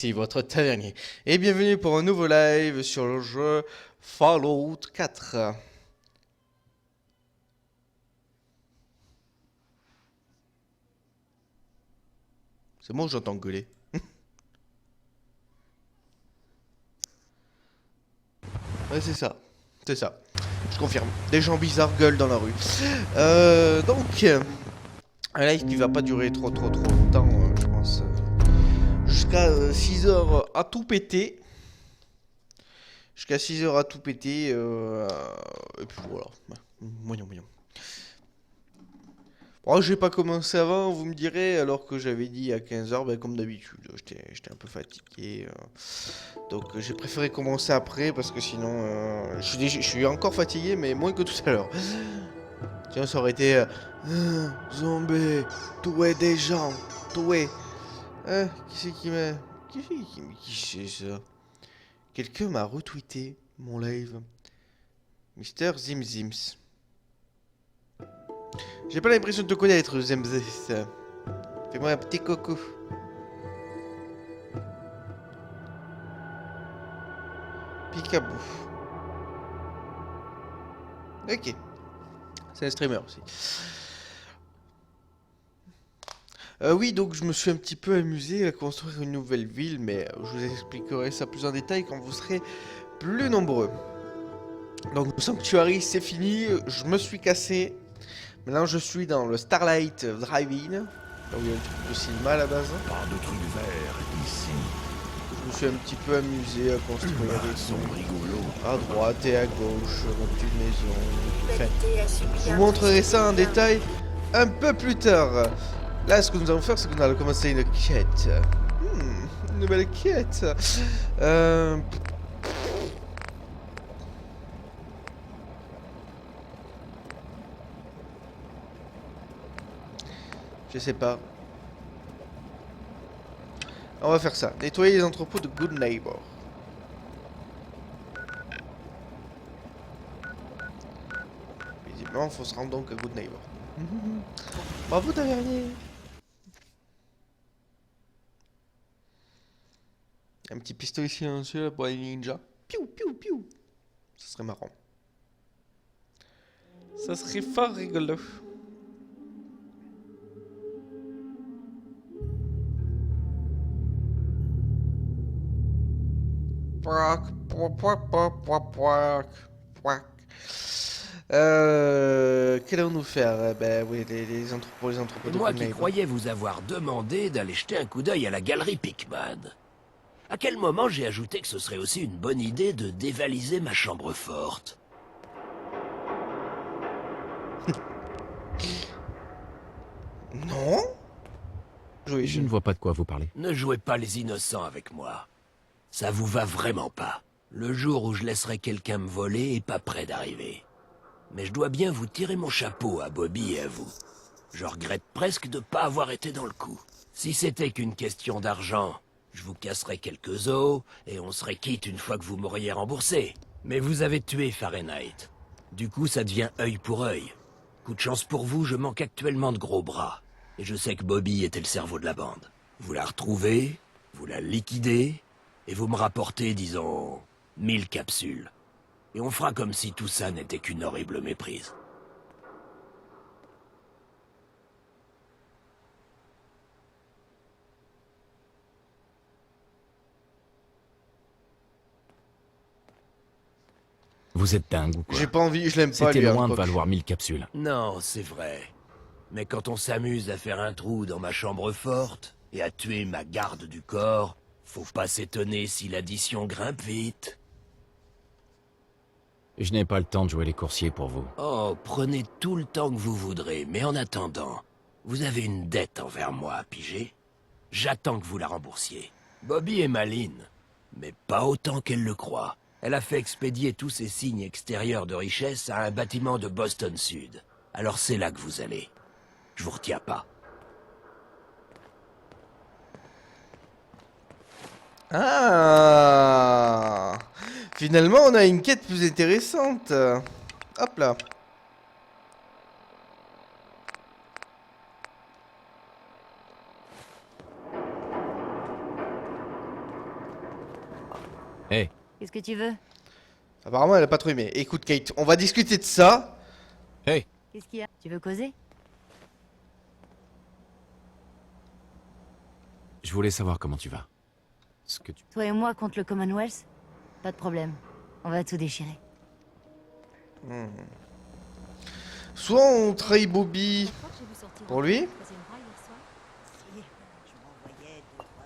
C'est votre tavernier. Et bienvenue pour un nouveau live sur le jeu Fallout 4. C'est moi ou j'entends gueuler? Ouais, c'est ça. C'est ça. Je confirme. Des gens bizarres gueulent dans la rue. Donc, un live qui va pas durer trop longtemps, je pense. Jusqu'à 6 heures à tout péter. Jusqu'à 6 heures à tout péter. Et puis voilà. Moyen. Bon, j'ai pas commencé avant, vous me direz, alors que j'avais dit à 15 heures, ben, comme d'habitude. J'étais un peu fatigué. Donc j'ai préféré commencer après, parce que sinon, je suis encore fatigué, mais moins que tout à l'heure. Sinon, ça aurait été zombie, tuer des gens, tuer. Qui c'est qui m'a. Qui c'est ça? Quelqu'un m'a retweeté mon live. Mister Zimzims. J'ai pas l'impression de te connaître, Zimzims. Fais-moi un petit coucou. Picabou. Ok. C'est un streamer aussi. Oui, donc je me suis un petit peu amusé à construire une nouvelle ville, mais je vous expliquerai ça plus en détail quand vous serez plus nombreux. Donc le Sanctuary, c'est fini, je me suis cassé. Maintenant je suis dans le Starlight Drive-In, là où il y a un truc de cinéma à la base. Pas de trucs verts ici. Je me suis un petit peu amusé à construire des Sont trucs rigolos. à droite et à gauche, ma petite maison. Enfin, je vous montrerai ça en détail un peu plus tard. Là, ce que nous allons faire, c'est que nous allons commencer une quête. Une nouvelle quête. Je sais pas. On va faire ça. Nettoyer les entrepôts de Good Neighbor. Visiblement, il faut se rendre donc à Good Neighbor. Bravo, tavernier. Un petit pistolet silencieux là pour les ninjas. Piou, piou, piou. Ça serait marrant. Ça serait fort rigolo. Pouac, pouac, pouac, pouac, pouac, pouac, pouac. Qu'allons-nous faire? Ben oui, les entrepôts Et de moi Good qui Neighbor. croyais vous avoir demandé d'aller jeter un coup d'œil à la galerie Pickman. À quel moment j'ai ajouté que ce serait aussi une bonne idée de dévaliser ma chambre forte? Non? Oui, Je ne vois pas de quoi vous parlez. Ne jouez pas les innocents avec moi. Ça vous va vraiment pas. Le jour où je laisserai quelqu'un me voler est pas près d'arriver. Mais je dois bien vous tirer mon chapeau à Bobby et à vous. Je regrette presque de pas avoir été dans le coup. Si c'était qu'une question d'argent, je vous casserais quelques os et on serait quitte une fois que vous m'auriez remboursé. Mais vous avez tué Fahrenheit. Du coup, ça devient œil pour œil. Coup de chance pour vous, je manque actuellement de gros bras. Et je sais que Bobby était le cerveau de la bande. Vous la retrouvez, vous la liquidez, et vous me rapportez, disons, 1000 capsules. Et on fera comme si tout ça n'était qu'une horrible méprise. Vous êtes dingue ou quoi? j'ai pas envie, je l'aime pas C'était lui. loin de valoir 1000 capsules. Non, c'est vrai. Mais quand on s'amuse à faire un trou dans ma chambre forte et à tuer ma garde du corps, faut pas s'étonner si l'addition grimpe vite. Je n'ai pas le temps de jouer les coursiers pour vous. Oh, prenez tout le temps que vous voudrez, mais en attendant, vous avez une dette envers moi, pigé. J'attends que vous la remboursiez. Bobby est maline, mais pas autant qu'elle le croit. Elle a fait expédier tous ses signes extérieurs de richesse à un bâtiment de Boston Sud. Alors c'est là que vous allez. Je vous retiens pas. Ah! Finalement, on a une quête plus intéressante. Hop là. Hé, Qu'est-ce que tu veux? Apparemment, elle a pas trop aimé. Écoute, Kate, on va discuter de ça. hé, Qu'est-ce qu'il y a? Tu veux causer? je voulais savoir comment tu vas. Ce que tu... Toi et moi contre le Commonwealth? Pas de problème. On va tout déchirer. Soit on trahit Bobby pour lui,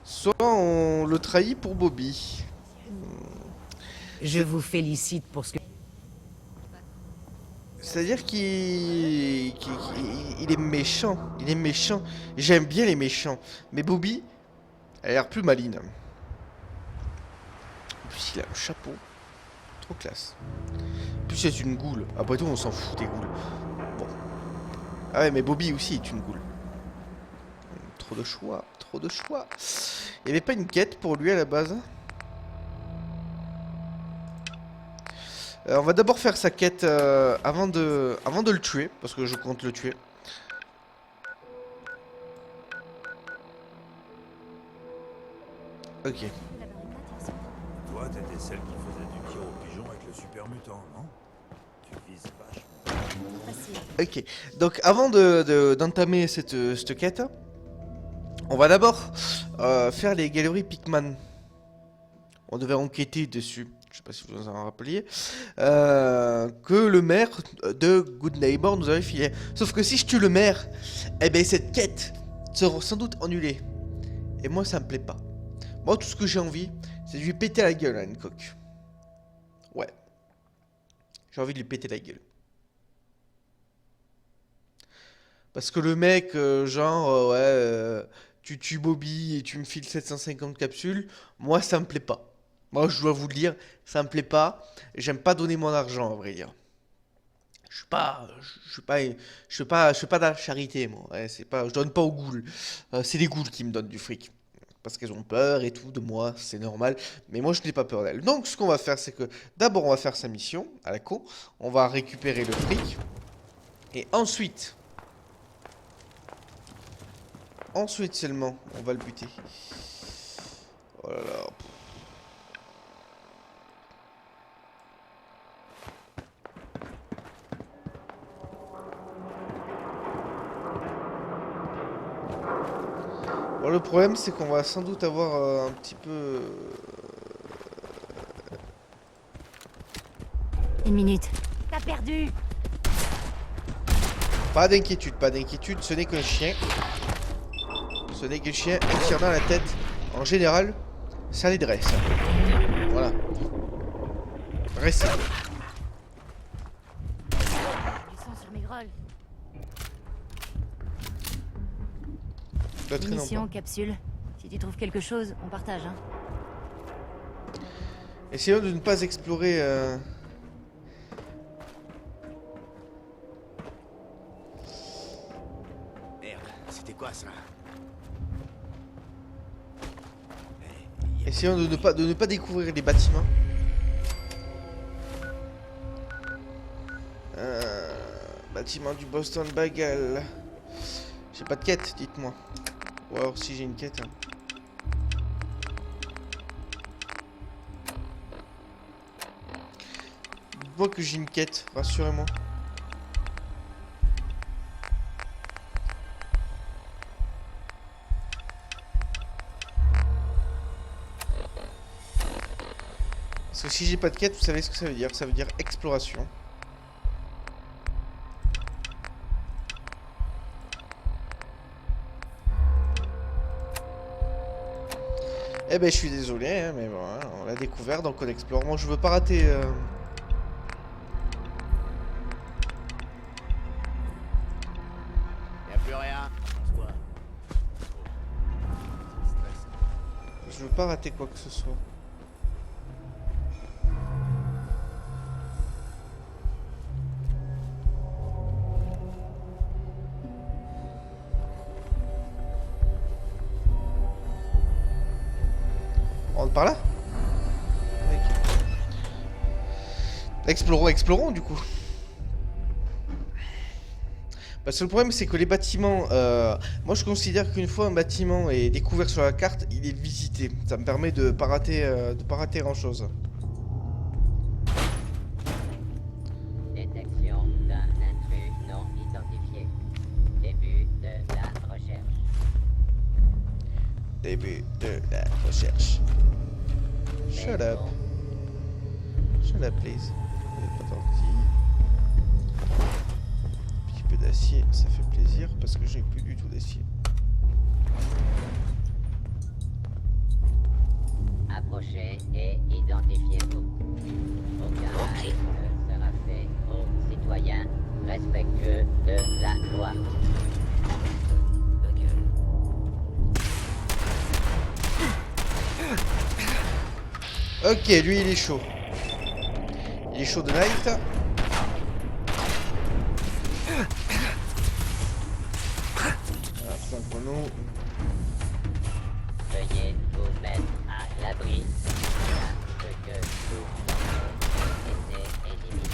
soit on le trahit pour Bobby. Je vous félicite pour ce que... C'est-à-dire qu'il est méchant. Il est méchant. J'aime bien les méchants. Mais Bobby, elle a l'air plus maligne. En plus, il a un chapeau. Trop classe. En plus, c'est une goule. Après tout, on s'en fout des goules. Bon. Ah ouais, mais Bobby aussi est une goule. Trop de choix. Trop de choix. Il n'y avait pas une quête pour lui à la base? On va d'abord faire sa quête avant de le tuer, parce que je compte le tuer. Ok. Toi, t'étais celle qui faisait du tir au pigeon avec le super mutant, non? Tu vises vachement. Ok. Donc avant d'entamer cette quête, on va d'abord faire les galeries Pikman. On devait enquêter dessus. Je sais pas si vous vous en rappeliez, que le maire de Good Neighbor nous avait filé. Sauf que si je tue le maire, eh ben cette quête sera sans doute annulée. Et moi ça me plaît pas. Moi tout ce que j'ai envie, c'est de lui péter la gueule à Hancock. Ouais. J'ai envie de lui péter la gueule. Parce que le mec, tu tues Bobby et tu me files 750 capsules, moi ça me plaît pas. Moi, je dois vous le dire, ça me plaît pas. J'aime pas donner mon argent, à vrai dire. Je suis pas dans la charité, moi. Ouais, c'est pas, je donne pas aux ghouls. C'est les ghouls qui me donnent du fric. Parce qu'elles ont peur et tout de moi, c'est normal. Mais moi, je n'ai pas peur d'elles. Donc, ce qu'on va faire, c'est que d'abord, on va faire sa mission à la con. On va récupérer le fric. Et ensuite seulement, on va le buter. Oh là là. Bon, le problème, c'est qu'on va sans doute avoir un petit peu... Une minute. T'as perdu! Pas d'inquiétude, ce n'est qu'un chien. Ce n'est qu'un chien, un tir dans la tête. En général, ça les dresse. Voilà. Restez. Du sang sur mes grolles. Munitions, capsule. Si tu trouves quelque chose, on partage, hein. Essayons de ne pas explorer... Merde, c'était quoi ça? Essayons de ne pas découvrir les bâtiments. Bâtiment du Boston Bagel. J'ai pas de quête, dites-moi. Ou alors si j'ai une quête. Hein. Dites-moi que j'ai une quête, rassurez-moi. Parce que si j'ai pas de quête, vous savez ce que ça veut dire. Ça veut dire exploration. Eh ben je suis désolé, hein, mais bon, hein, on l'a découvert donc on explore. Moi je veux pas rater... Y'a plus rien. Je veux pas rater quoi que ce soit. On rentre par là? Ok. Explorons du coup. Parce que le problème, c'est que les bâtiments... moi, je considère qu'une fois un bâtiment est découvert sur la carte, il est visité. Ça me permet de pas rater grand-chose. Détection d'un intrus non identifié. Début de la recherche. Début de la recherche. Shut up. Shut up, please. Vous êtes pas gentil. Un petit peu d'acier, ça fait plaisir parce que j'ai plus du tout d'acier. Approchez et identifiez-vous. Aucun acte ne sera fait aux citoyens respectueux de la loi. Ok, lui il est chaud. Il est chaud de night. Voilà, plein de chrono. Veuillez vous mettre à l'abri. Ce que vous pensez était éliminé.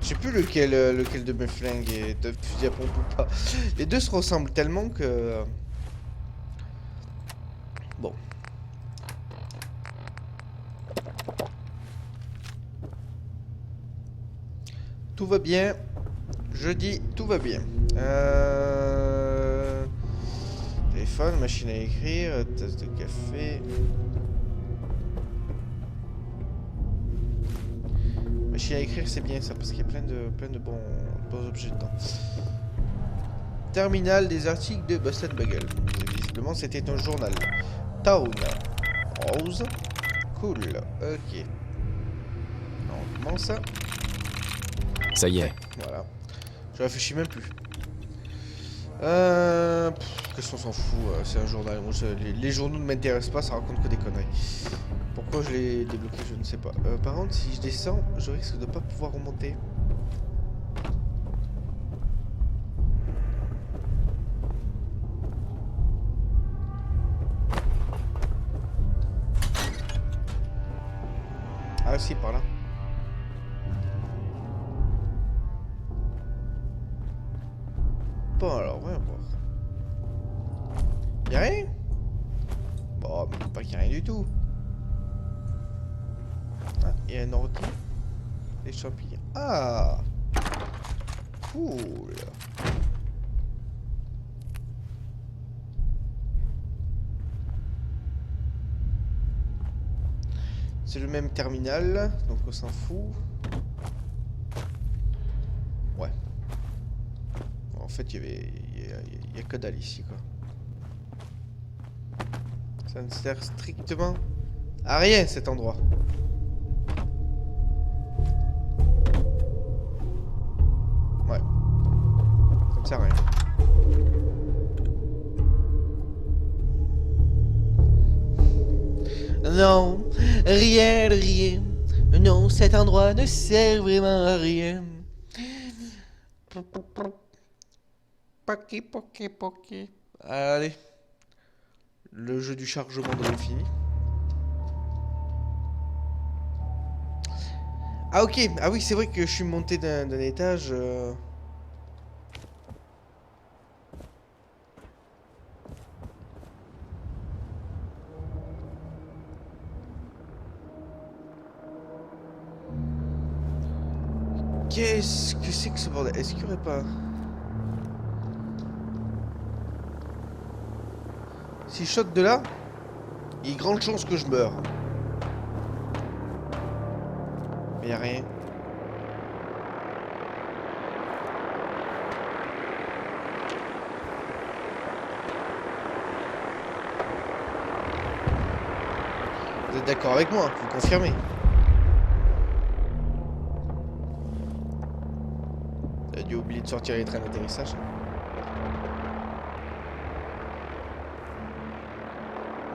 Je sais plus lequel de mes flingues est de fusil à pompe ou pas. Les deux se ressemblent tellement que... Bon. Tout va bien. Je dis tout va bien. Téléphone, machine à écrire, tasse de café. Machine à écrire, c'est bien ça, parce qu'il y a plein de bons objets dedans. Terminal des articles de Boston Bugle. Visiblement, c'était un journal. Town. Rose. Cool. Ok. On commence. Ça y est. Voilà. Je réfléchis même plus. Qu'est-ce qu'on s'en fout, c'est un journal. Moi, les journaux ne m'intéressent pas, ça raconte que des conneries. Pourquoi je l'ai débloqué, je ne sais pas. Par contre, si je descends, je risque de ne pas pouvoir remonter. Ah si, par là. Bon alors, voyons voir. Y'a rien? Bon, mais pas qu'il y a rien du tout. Ah, il y a un ordi. Les champignons. Ah! Cool! C'est le même terminal, donc on s'en fout. Ouais. En fait, il y a que dalle ici, quoi. Ça ne sert strictement à rien, cet endroit. Ouais. Ça ne sert à rien. Non, rien de rien. Non, cet endroit ne sert vraiment à rien. Poki. Allez. Le jeu du chargement de l'infini. Ah ok, ah oui c'est vrai que je suis monté d'un étage. Qu'est-ce que c'est que ce bordel? Est-ce qu'il y aurait pas... Si je saute de là, il y a grande chance que je meure. Mais y a rien. Vous êtes d'accord avec moi? Vous confirmez? J'ai dû oublier de sortir les trains d'atterrissage.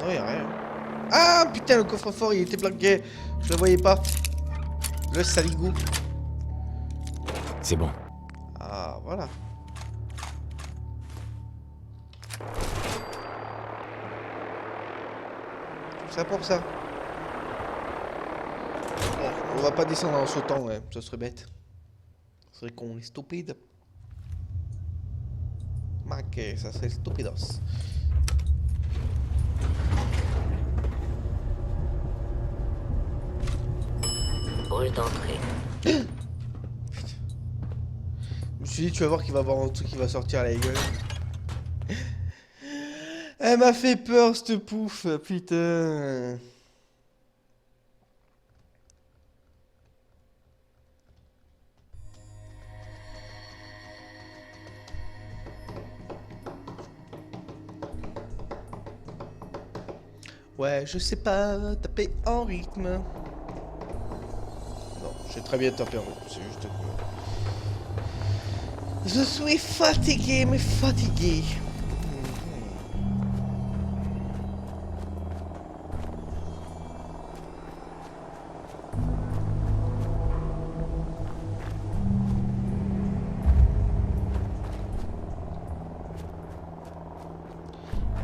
Non, y'a rien. Ah putain, le coffre-fort il était bloqué. Je le voyais pas. Le saligou. C'est bon. Ah, voilà. C'est pour ça. Bon, on va pas descendre en sautant, hein. Ça serait bête. Ça serait con, stupide. Ok, ça serait stupidos. Hall d'entrée. Je me suis dit, tu vas voir qu'il va y avoir un truc qui va sortir à la gueule. Elle m'a fait peur, cette pouffe, putain. Ouais, je sais pas taper en rythme. Non, j'ai très bien tapé en rythme, c'est juste que... Je suis fatigué, mais fatigué.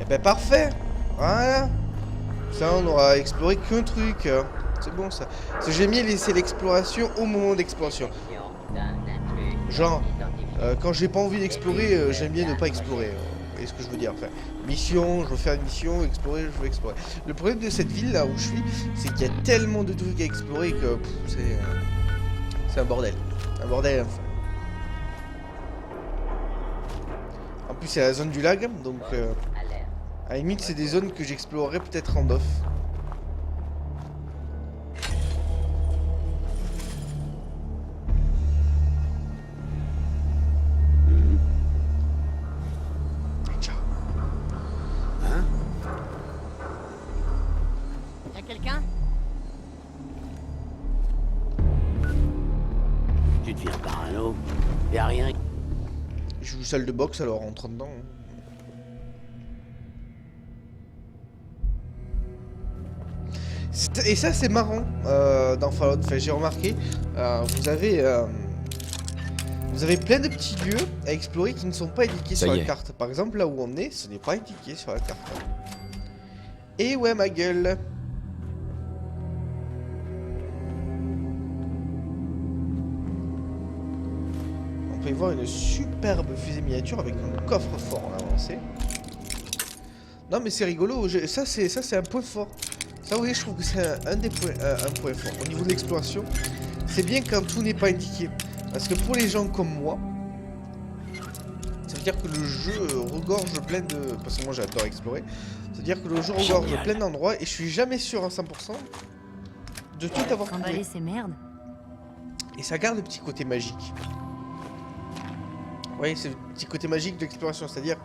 Eh ben parfait. Voilà. Ça, on aura exploré qu'un truc. C'est bon ça. Parce que j'aime bien laisser l'exploration au moment d'exploration. Genre, quand j'ai pas envie d'explorer, j'aime bien ne pas explorer. Est ce que je veux dire. Enfin, mission, je veux faire une mission, explorer, je veux explorer. Le problème de cette ville là où je suis, c'est qu'il y a tellement de trucs à explorer que c'est un bordel. Un bordel. Enfin. En plus, c'est la zone du lac, donc à la limite, c'est des zones que j'explorerai peut-être en off. Y'a quelqu'un? Tu deviens parano. Y'a rien. Je joue salle de boxe alors on rentre dedans. Et ça c'est marrant dans Fallout, enfin, j'ai remarqué, vous avez plein de petits lieux à explorer qui ne sont pas indiqués sur la carte. Par exemple là où on est, ce n'est pas indiqué sur la carte. Et ouais ma gueule. On peut y voir une superbe fusée miniature avec un coffre-fort en avancée. Non mais c'est rigolo, ça c'est un point fort. Ça oui je trouve que c'est un point fort. Au niveau de l'exploration, c'est bien quand tout n'est pas indiqué. Parce que pour les gens comme moi, ça veut dire que le jeu regorge plein de... Parce que moi j'adore explorer. Ça veut dire que le jeu regorge plein d'endroits et je suis jamais sûr à 100% de tout avoir trouvé. Emballer ces merdes. Et ça garde le petit côté magique. Oui, c'est le petit côté magique de l'exploration, c'est-à-dire,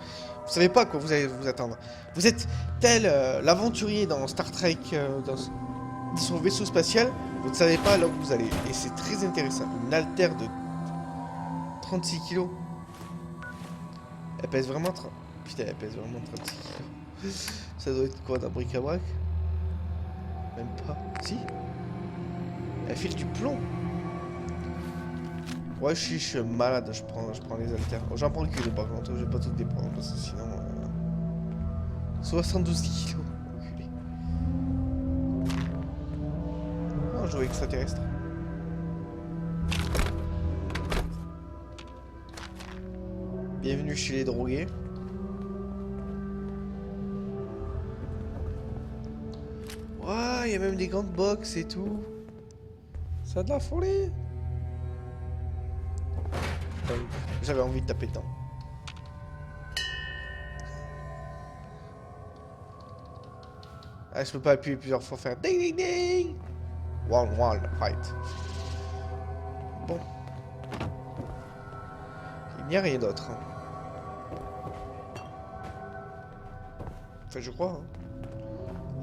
vous savez pas à quoi vous allez vous attendre. Vous êtes tel l'aventurier dans Star Trek, dans son vaisseau spatial, vous ne savez pas là où vous allez. Et c'est très intéressant. Une altère de 36 kilos. Elle pèse vraiment... Putain, elle pèse vraiment 36 kilos. Ça doit être quoi, d'un bric-à-brac? Même pas. Si. Elle file du plomb. Ouais, je suis malade, je prends les haltères. Bon, j'en prends que deux par contre, je vais pas tout déprendre parce que sinon... 72 kilos, enculé. Non, je joue extraterrestre. Bienvenue chez les drogués. Ouah, il y a même des grandes box et tout. Ça a de la folie. J'avais envie de taper dedans. Ah, je peux pas appuyer plusieurs fois, faire ding ding ding. One, fight. Bon. Il n'y a rien d'autre. Enfin, je crois.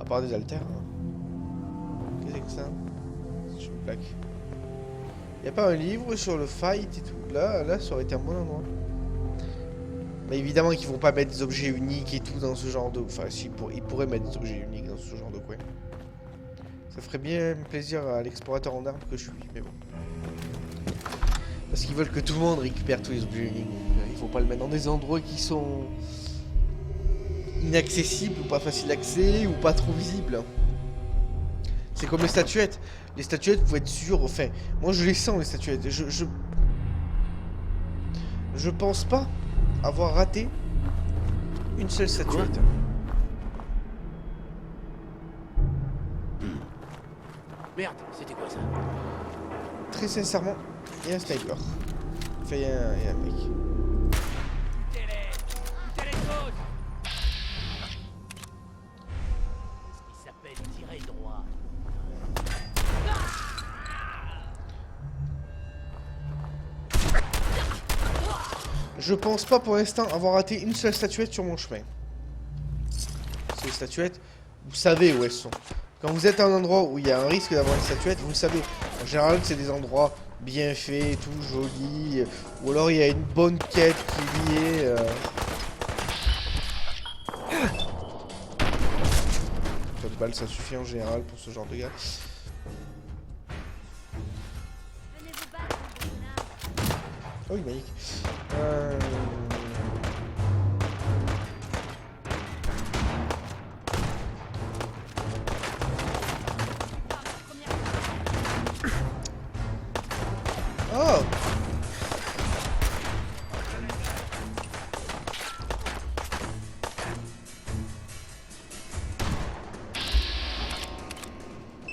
À part des haltères. Qu'est-ce que c'est que ça? Je me plaque. Y a pas un livre sur le fight et tout? Là, ça aurait été un bon endroit. Mais évidemment qu'ils vont pas mettre des objets uniques et tout dans ce genre de... Enfin, si, ils pourraient mettre des objets uniques dans ce genre de coin. Ça ferait bien plaisir à l'explorateur en armes que je suis, mais bon. Parce qu'ils veulent que tout le monde récupère tous les objets uniques. Il faut pas le mettre dans des endroits qui sont... inaccessibles ou pas faciles d'accès ou pas trop visibles. C'est comme les statuettes. Les statuettes, vous être sûr, enfin, moi je les sens les statuettes. Je pense pas avoir raté une seule statuette. Merde, c'était quoi ça? Très sincèrement, il y a un sniper. Enfin, il y a un mec. Il s'appelle tirer droit. Je pense pas pour l'instant avoir raté une seule statuette sur mon chemin. Ces statuettes, vous savez où elles sont. Quand vous êtes à un endroit où il y a un risque d'avoir une statuette, vous le savez. En général, c'est des endroits bien faits, tout jolis. Ou alors il y a une bonne quête qui y est. Pas de balle, ça suffit en général pour ce genre de gars. Oh, il magique. Oh!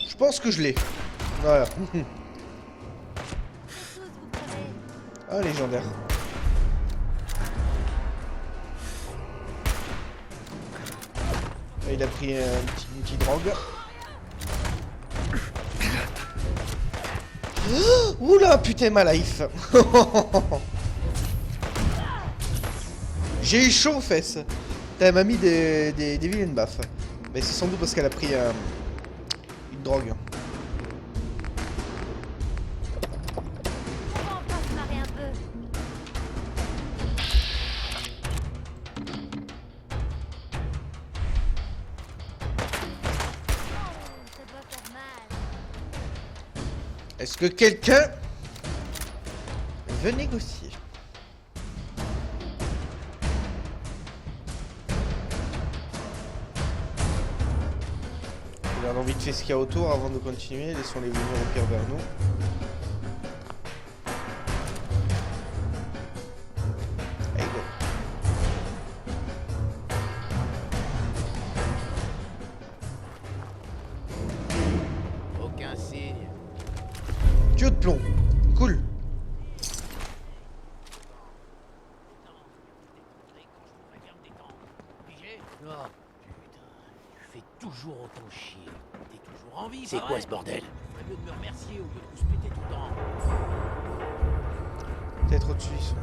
Je pense que je l'ai. Voilà. Ah, légendaire. Il a pris une petite drogue. Oula, putain, ma life. J'ai eu chaud aux fesses. Elle m'a mis des vilaines baffes. Mais c'est sans doute parce qu'elle a pris une drogue. Est-ce que quelqu'un veut négocier? Regardons vite fait ce qu'il y a autour avant de continuer. Laissons-les venir au pire vers nous. Allez, go. Aucun signe. Tuyau de plomb. Cool. Oh, putain, tu fais toujours autant chier. T'es toujours en vie, c'est quoi ce bordel? Ferait mieux de me remercier au lieu de vous se péter tout le temps. Peut-être au-dessus. Ils sont.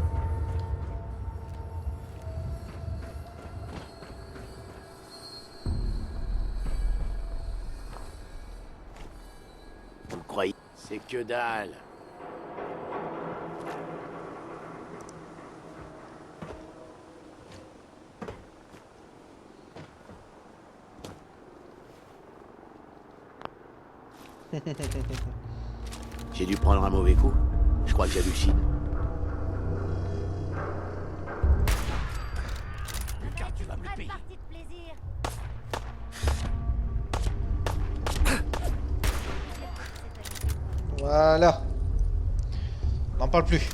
Vous le croyez? C'est que dalle. J'ai dû prendre un mauvais coup. Je crois que j'hallucine. Lucas, tu vas me le payer. Voilà. N'en parle plus.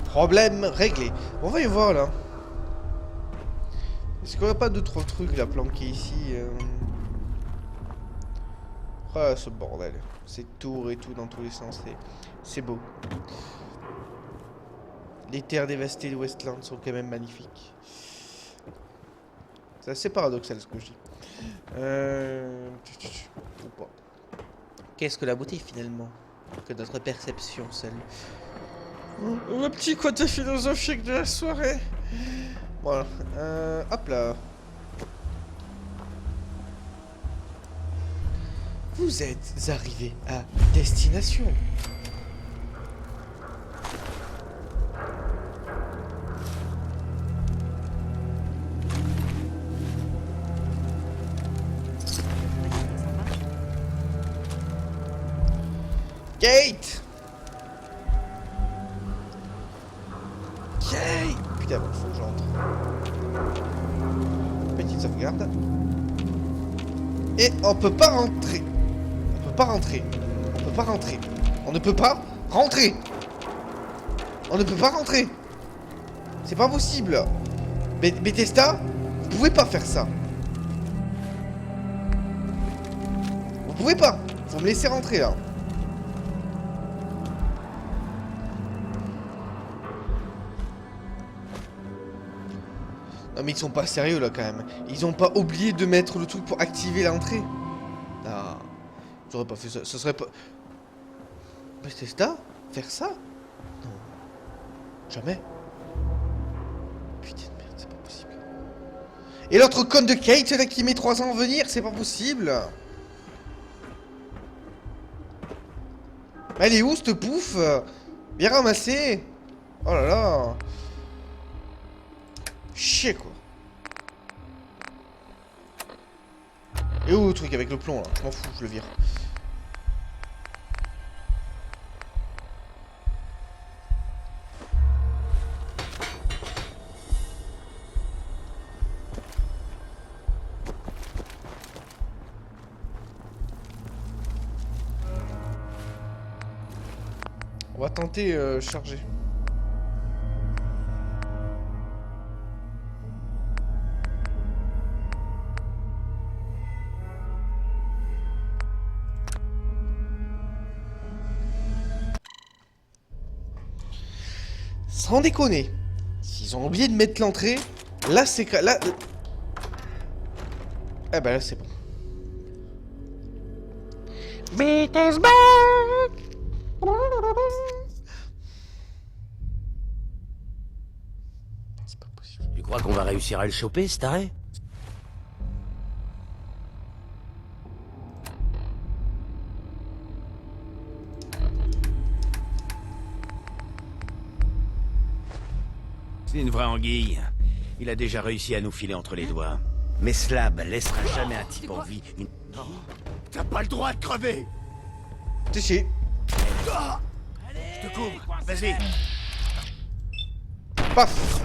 Problème réglé. On va y voir là. Est-ce qu'il n'y a pas d'autres trucs là planqués ici Ah, ce bordel. Ces tours et tout dans tous les sens. C'est beau. Les terres dévastées de Westland sont quand même magnifiques. C'est assez paradoxal ce que je dis. Ou pas. Qu'est-ce que la beauté finalement? Que notre perception seule. Le petit côté philosophique de la soirée. Voilà. Hop là. Vous êtes arrivé à destination. Kate! Kate! Putain, bon, faut que j'entre. Petite sauvegarde. Et on peut pas rentrer. On peut pas rentrer. On peut pas rentrer. On ne peut pas rentrer. On ne peut pas rentrer. C'est pas possible. Bethesda, vous pouvez pas faire ça. Vous pouvez pas. Faut me laisser rentrer là. Non mais ils sont pas sérieux là quand même. Ils ont pas oublié de mettre le truc pour activer l'entrée. Ah, j'aurais pas fait ça. Ce serait pas... Bethesda? Faire ça? Non. Jamais. Putain de merde, c'est pas possible. Et l'autre conne de Kate là qui met 3 ans à venir, c'est pas possible. Elle est où cette pouffe? Bien ramassée. Oh là là. Chier quoi. Et où le truc avec le plomb là? Je m'en fous, je le vire. On va tenter charger. Sans déconner. S'ils ont oublié de mettre l'entrée, là c'est... Là... Ah bah là c'est bon. Bethesda. C'est pas possible. Tu crois qu'on va réussir à le choper, cet arrêt? C'est une vraie anguille. Il a déjà réussi à nous filer entre les doigts. Mais Slab laissera jamais un type en vie. Non, t'as pas le droit de crever. T'es chier. Je te couvre, vas-y. Paf.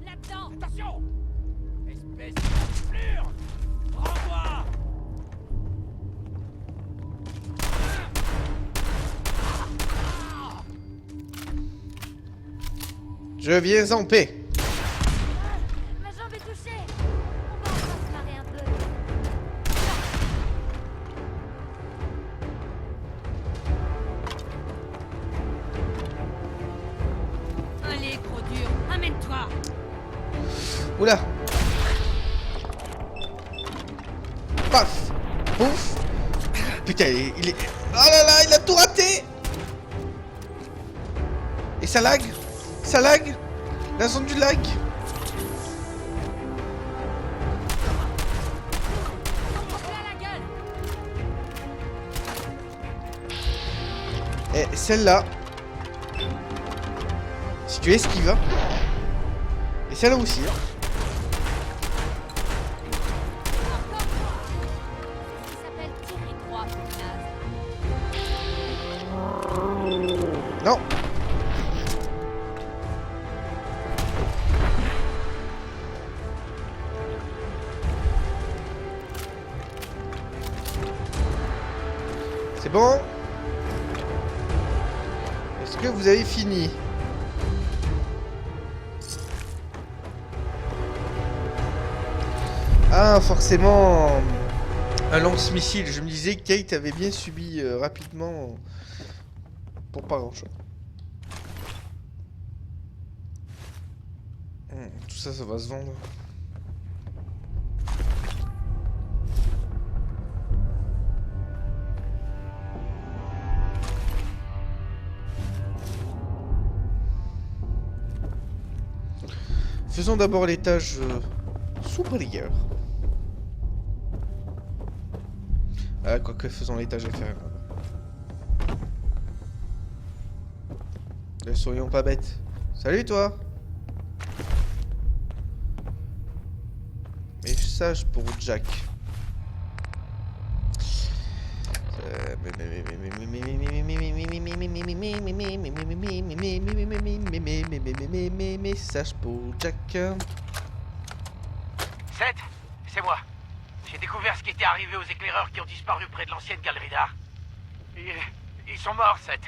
Là-dedans. Attention. Espèce de flure. Rends-toi. Je viens en paix. Ma jambe est touchée. On va enfin se marrer un peu. Allez, gros dur, amène-toi. Oula. Paf. Pouf. Putain, il est... Oh là là, il a tout raté. Et ça lag. Ça lag. La zone du lag. Et celle-là. Si tu esquives. Et celle-là aussi. Il s'appelle Thierry 3, Non. C'est bon? Est-ce que vous avez fini? Ah, forcément un lance-missile. Je me disais que Kate avait bien subi rapidement pour pas grand-chose. Tout ça, ça va se vendre. Faisons d'abord l'étage supérieur. Ah, quoique faisons l'étage inférieur. Ne soyons pas bêtes. Salut toi. Message pour Jack. Message pour Jack. Seth, c'est moi. J'ai découvert ce qui était arrivé aux éclaireurs qui ont disparu près de l'ancienne galerie d'art. Ils sont morts, Seth.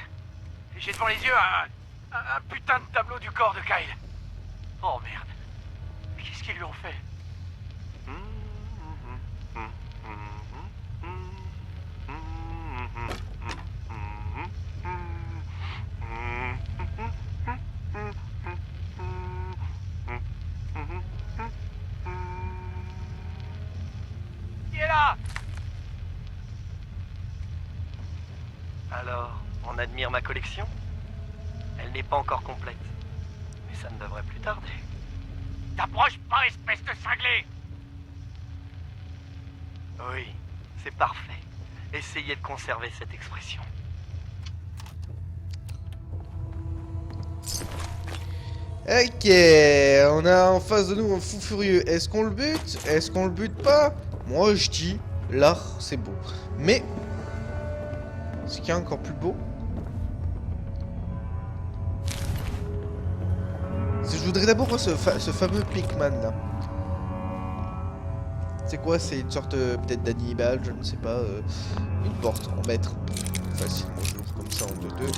J'ai devant les yeux un putain de tableau du corps de Kyle. Oh merde. Qu'est-ce qu'ils lui ont fait? Qui est là? Alors, on admire ma collection? Elle n'est pas encore complète. Mais ça ne devrait plus tarder. T'approches pas, espèce de cinglé! Oui, c'est parfait. Essayez de conserver cette expression. Ok, on a en face de nous un fou furieux. Est-ce qu'on le bute? Est-ce qu'on le bute pas? Moi je dis, l'art c'est beau. Mais, ce qui est encore plus beau, c'est que je voudrais d'abord ce fameux Pigman là. C'est quoi? C'est une sorte peut-être d'animal, je ne sais pas. Une porte en mètre. Facilement, je l'ouvre comme ça en 2-2.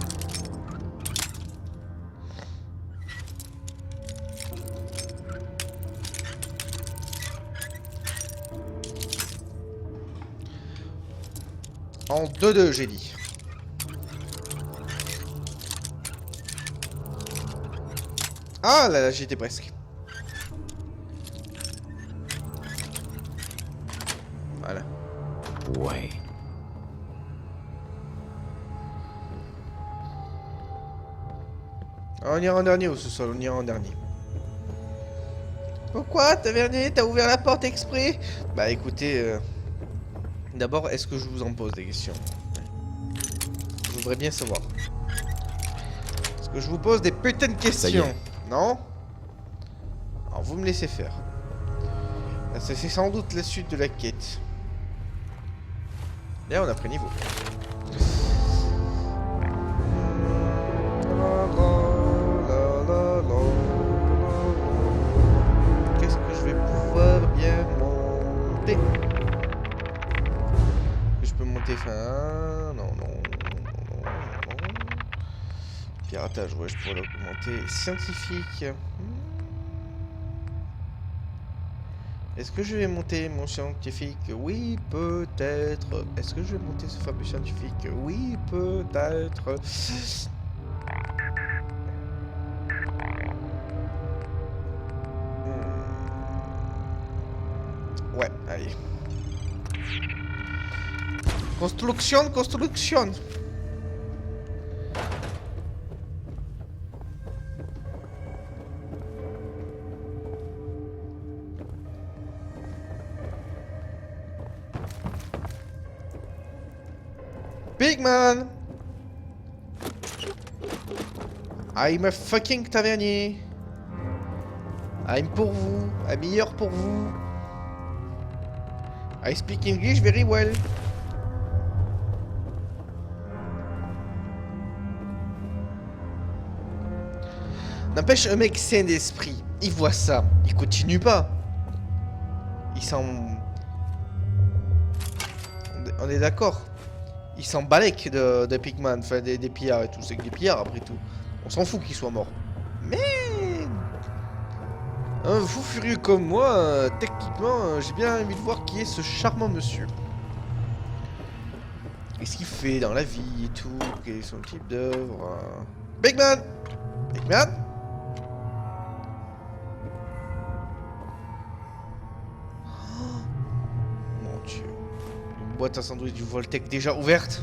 En 2-2, j'ai dit. Ah là là, j'y étais presque. Voilà. Ouais. On ira en dernier au sous-sol, on ira en dernier. Pourquoi, tavernier, t'as ouvert la porte exprès? Bah écoutez, d'abord, est-ce que je vous en pose des questions? Je voudrais bien savoir. Est-ce que je vous pose des putains de questions? Non? Alors vous me laissez faire. C'est sans doute la suite de la quête. Là on a pris niveau. Qu'est-ce que je vais pouvoir bien monter? Je peux monter non. Piratage, ouais, je pourrais l'augmenter. Scientifique. Est-ce que je vais monter mon scientifique? Oui, peut-être. Est-ce que je vais monter ce fameux scientifique? Oui, peut-être. Ouais, allez. Construction. Pigman! I'm a fucking tavernier. I'm pour vous. I'm here pour vous. I speak English very well. N'empêche, un mec sain d'esprit, il voit ça, il continue pas. Il s'en... On est d'accord. Il s'en balèque de Pigman, enfin des pillards et tout. C'est que des pillards après tout. On s'en fout qu'il soit mort. Mais... un fou furieux comme moi, techniquement, j'ai bien envie de voir qui est ce charmant monsieur. Qu'est-ce qu'il fait dans la vie et tout. Quel est son type d'œuvre. Pigman! Pigman? Boîte à sandwich du Voltec déjà ouverte.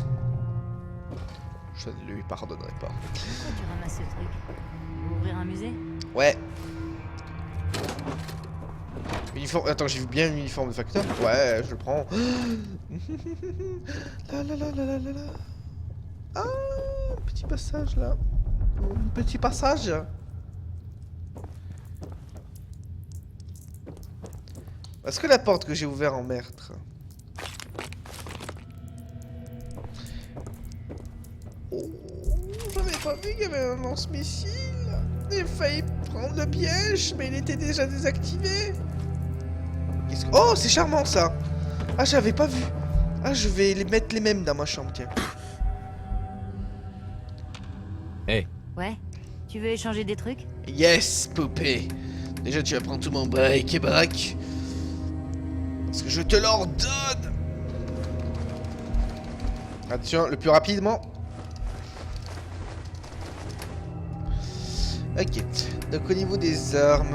Je ne lui pardonnerai pas. Pourquoi tu ramasses ce truc? Pour ouvrir un musée? Ouais. Uniforme. Attends, j'ai vu bien l'uniforme de facteur. Ouais, je le prends. Là. Ah, petit passage là. Petit passage. Est-ce que la porte que j'ai ouverte en meurtre? vu qu'il y avait un lance-missile? J'ai failli prendre le piège, mais il était déjà désactivé. Oh, c'est charmant ça. Ah, j'avais pas vu. Ah, je vais les mettre les mêmes dans ma chambre, tiens. Hé, Ouais? Tu veux échanger des trucs? Yes, poupée. Déjà, tu vas prendre tout mon bric et brac. Parce que je te l'ordonne. Attention, le plus rapidement. Ok. Donc, au niveau des armes...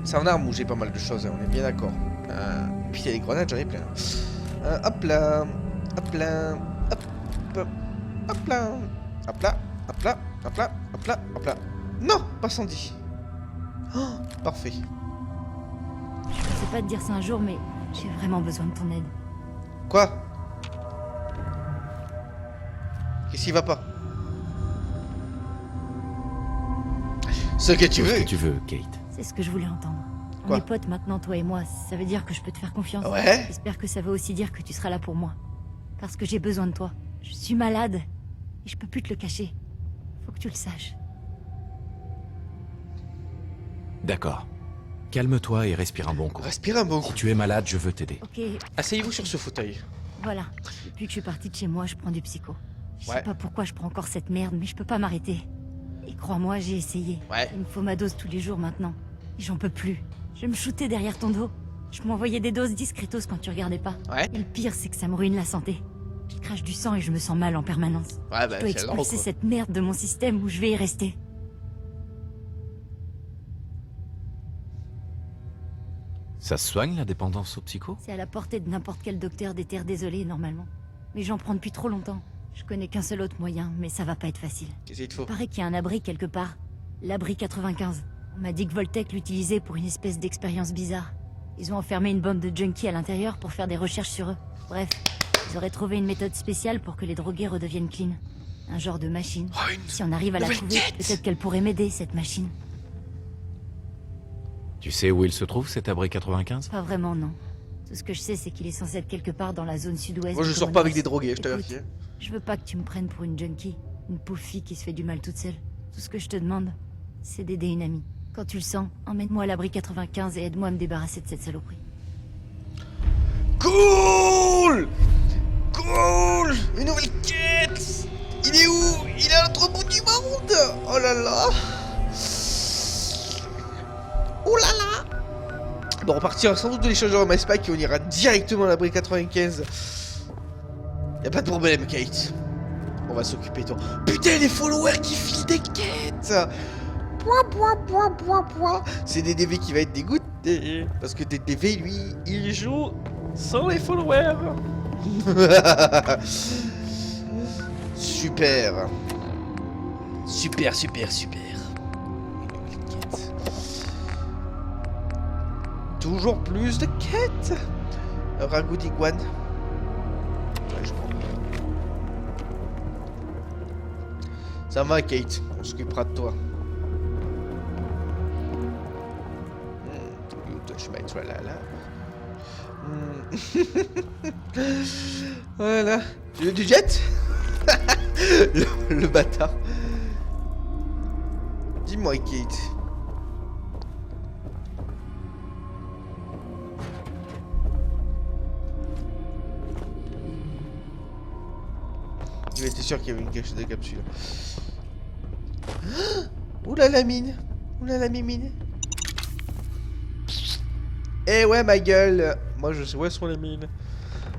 C'est en arme où j'ai pas mal de choses, hein, on est bien d'accord. Puis il y a les grenades, j'en ai plein. Hop là. Hop là. Hop. Hop là. Hop là. Hop là. Hop là. Hop là. Hop là. Non, pas Sandy. Oh, parfait. Je pensais pas te dire ça un jour, mais j'ai vraiment besoin de ton aide. Quoi? Qu'est-ce qui va pas? Ce que tu tout ce veux. que tu veux, Kate. C'est ce que je voulais entendre. On Quoi? est potes maintenant, toi et moi. Ça veut dire que je peux te faire confiance. Ouais. J'espère que ça veut aussi dire que tu seras là pour moi. Parce que j'ai besoin de toi. Je suis malade. Et je peux plus te le cacher. Faut que tu le saches. D'accord. Calme-toi et respire un bon coup. Respire un bon coup. Si tu es malade, je veux t'aider. Ok, Asseyez-vous sur ce fauteuil. voilà. Depuis que je suis partie de chez moi, je prends du psycho. Je Ouais. sais pas pourquoi je prends encore cette merde, mais je peux pas m'arrêter. Et crois-moi, j'ai essayé. Ouais. Il me faut ma dose tous les jours maintenant. Et j'en peux plus. Je me shootais derrière ton dos. Je m'envoyais des doses discretos quand tu regardais pas. Ouais. Et le pire, c'est que ça me ruine la santé. Je crache du sang et je me sens mal en permanence. Ouais, bah, Je dois quel expulser drôle, quoi. cette merde de mon système où je vais y rester. Ça se soigne, la dépendance au psycho? C'est à la portée de n'importe quel docteur des terres désolées, normalement. Mais j'en prends depuis trop longtemps. Je connais qu'un seul autre moyen, mais ça va pas être facile. Qu'est-ce qu'il te faut? Il paraît qu'il y a un abri quelque part. L'abri 95. On m'a dit que Voltec l'utilisait pour une espèce d'expérience bizarre. Ils ont enfermé une bande de junkies à l'intérieur pour faire des recherches sur eux. Bref, ils auraient trouvé une méthode spéciale pour que les drogués redeviennent clean. Un genre de machine. Oh, une Si on arrive à la nouvelle trouver, quête. peut-être qu'elle pourrait m'aider, cette machine. Tu sais où il se trouve, cet abri 95? Pas vraiment, non. Tout ce que je sais, c'est qu'il est censé être quelque part dans la zone sud-ouest. Moi, je du sors pas avec Commonwealth. des drogués, je Écoute, t'avertis. hein. Je veux pas que tu me prennes pour une junkie, une pauvre fille qui se fait du mal toute seule. Tout ce que je te demande, c'est d'aider une amie. Quand tu le sens, emmène-moi à l'abri 95 et aide-moi à me débarrasser de cette saloperie. Cool! Cool! Une nouvelle quête! Il est où? Il est à l'autre bout du monde! Oh là là! Oh là là! Bon, on partira sans doute de l'échangeur à MySpace et on ira directement à l'abri 95. Y'a pas de problème, Kate. On va s'occuper de toi. Putain, les followers qui filent des quêtes! Point. C'est DDV qui va être dégoûté. Parce que DDV, lui, il joue sans les followers. Super. Super. Une nouvelle quête. Toujours plus de quêtes. Ragout d'iguane. Ouais, je prends. Ça va, Kate. On s'occupera de toi. You touch my tralala. Voilà. Tu veux du jet? le bâtard. Dis-moi, Kate. Tu étais sûr qu'il y avait une cache de capsule. Oula la mine. Oula la mimine. Eh ouais ma gueule. Moi je sais où sont les mines.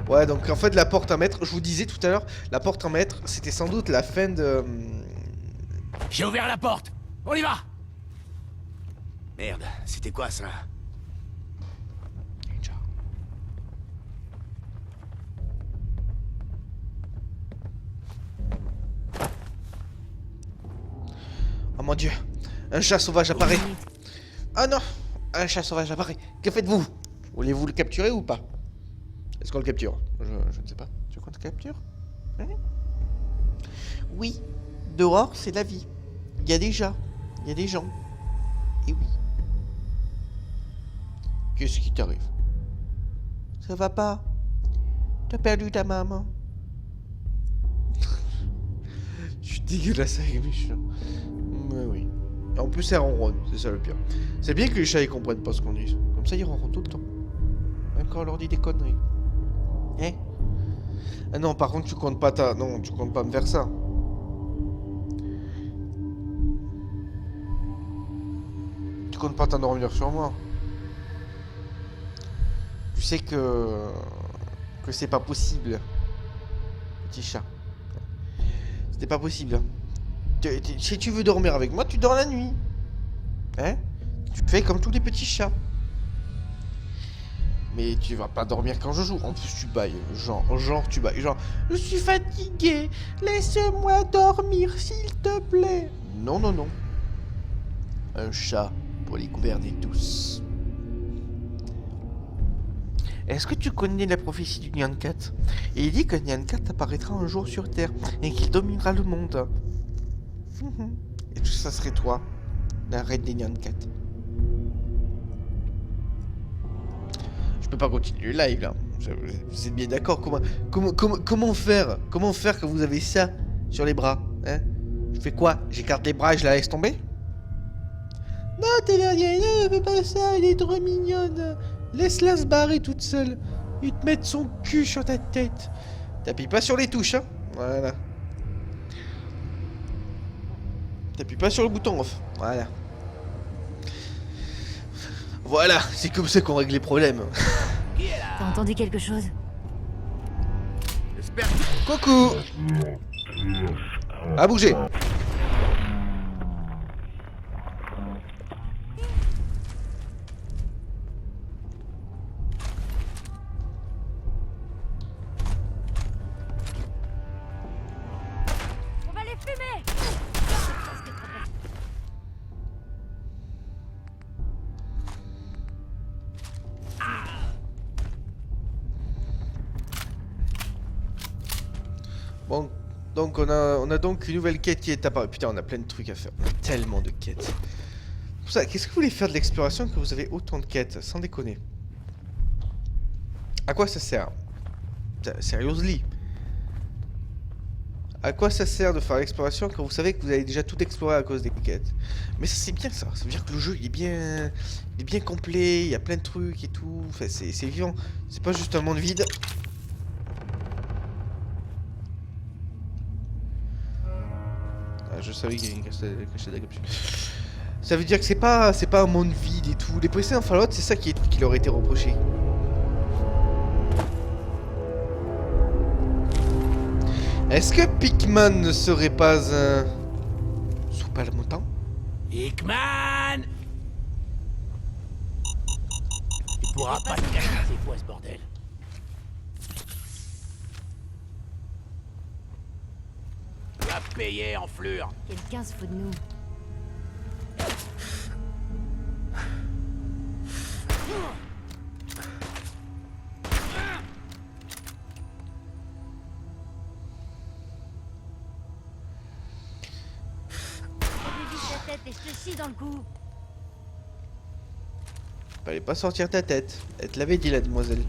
Ouais donc en fait la porte à mettre, je vous disais tout à l'heure, la porte à mettre c'était sans doute la fin de... J'ai ouvert la porte. On y va. Merde, c'était quoi ça? Oh mon dieu. Un chat sauvage apparaît. Ah non. Un chat sauvage apparaît. Que faites-vous? Voulez-vous le capturer ou pas? Est-ce qu'on le capture? Je ne sais pas. Tu veux qu'on te capture? Hein? Oui. Dehors, c'est la vie. Il y a des chats. Il y a des gens. Et oui. Qu'est-ce qui t'arrive? Ça va pas? T'as perdu ta maman? Je suis dégueulasse avec mes chats. Mais oui. Et en plus, elles ronronnent, c'est ça le pire. C'est bien que les chats ils comprennent pas ce qu'on dit. Comme ça, ils ronronnent tout le temps. Même quand on leur dit des conneries. Hein? Ah non, par contre, tu comptes pas ta... Non, tu comptes pas me faire ça. Tu comptes pas t'endormir sur moi. Tu sais que c'est pas possible. Petit chat. C'était pas possible. Si tu veux dormir avec moi, tu dors la nuit. Hein? Tu fais comme tous les petits chats. Mais tu vas pas dormir quand je joue. En plus, tu bailles. Genre, tu bailles. Genre, je suis fatigué. Laisse-moi dormir, s'il te plaît. Non, non, non. Un chat pour les gouverner tous. Est-ce que tu connais la prophétie du Nyan Cat? Et il dit que Nyan Cat apparaîtra un jour sur Terre et qu'il dominera le monde. Et tout ça serait toi, la reine des Nyan Cat. Je peux pas continuer le live là. Vous êtes bien d'accord? Comment faire? Comment faire quand vous avez ça sur les bras? Hein? Je fais quoi? J'écarte les bras et je la laisse tomber? Non, t'es derrière, ne fais pas ça, elle est trop mignonne. Laisse-la se barrer toute seule. Il te met son cul sur ta tête. T'appuies pas sur les touches, hein? Voilà. T'appuies pas sur le bouton off. Voilà. Voilà, c'est comme ça qu'on règle les problèmes. T'as entendu quelque chose? Coucou. À bouger. On va les fumer. Bon, donc on a donc une nouvelle quête qui est apparue. Putain, on a plein de trucs à faire. On a tellement de quêtes. Pour ça, qu'est-ce que vous voulez faire de l'exploration que vous avez autant de quêtes? Sans déconner. À quoi ça sert? Seriously. À quoi ça sert de faire l'exploration quand vous savez que vous avez déjà tout exploré à cause des quêtes? Mais ça c'est bien ça. Ça veut dire que le jeu il est bien complet. Il y a plein de trucs et tout. Enfin, c'est vivant. C'est pas juste un monde vide. Je savais qu'il y avait une cachette de capsule. Ça veut dire que c'est pas un monde vide et tout. Les précédents Fallout, c'est ça qui leur a été reproché. Est-ce que Pikmin ne serait pas un... Soupalmotan? Hickman! Tu pourras pas te cacher c'est quoi ce bordel? Tu vas payer en fleur. Quelqu'un se fout de nous. Dévisse ta tête et je te chie dans le cou. Fallait pas sortir ta tête. Elle te l'avait dit la demoiselle.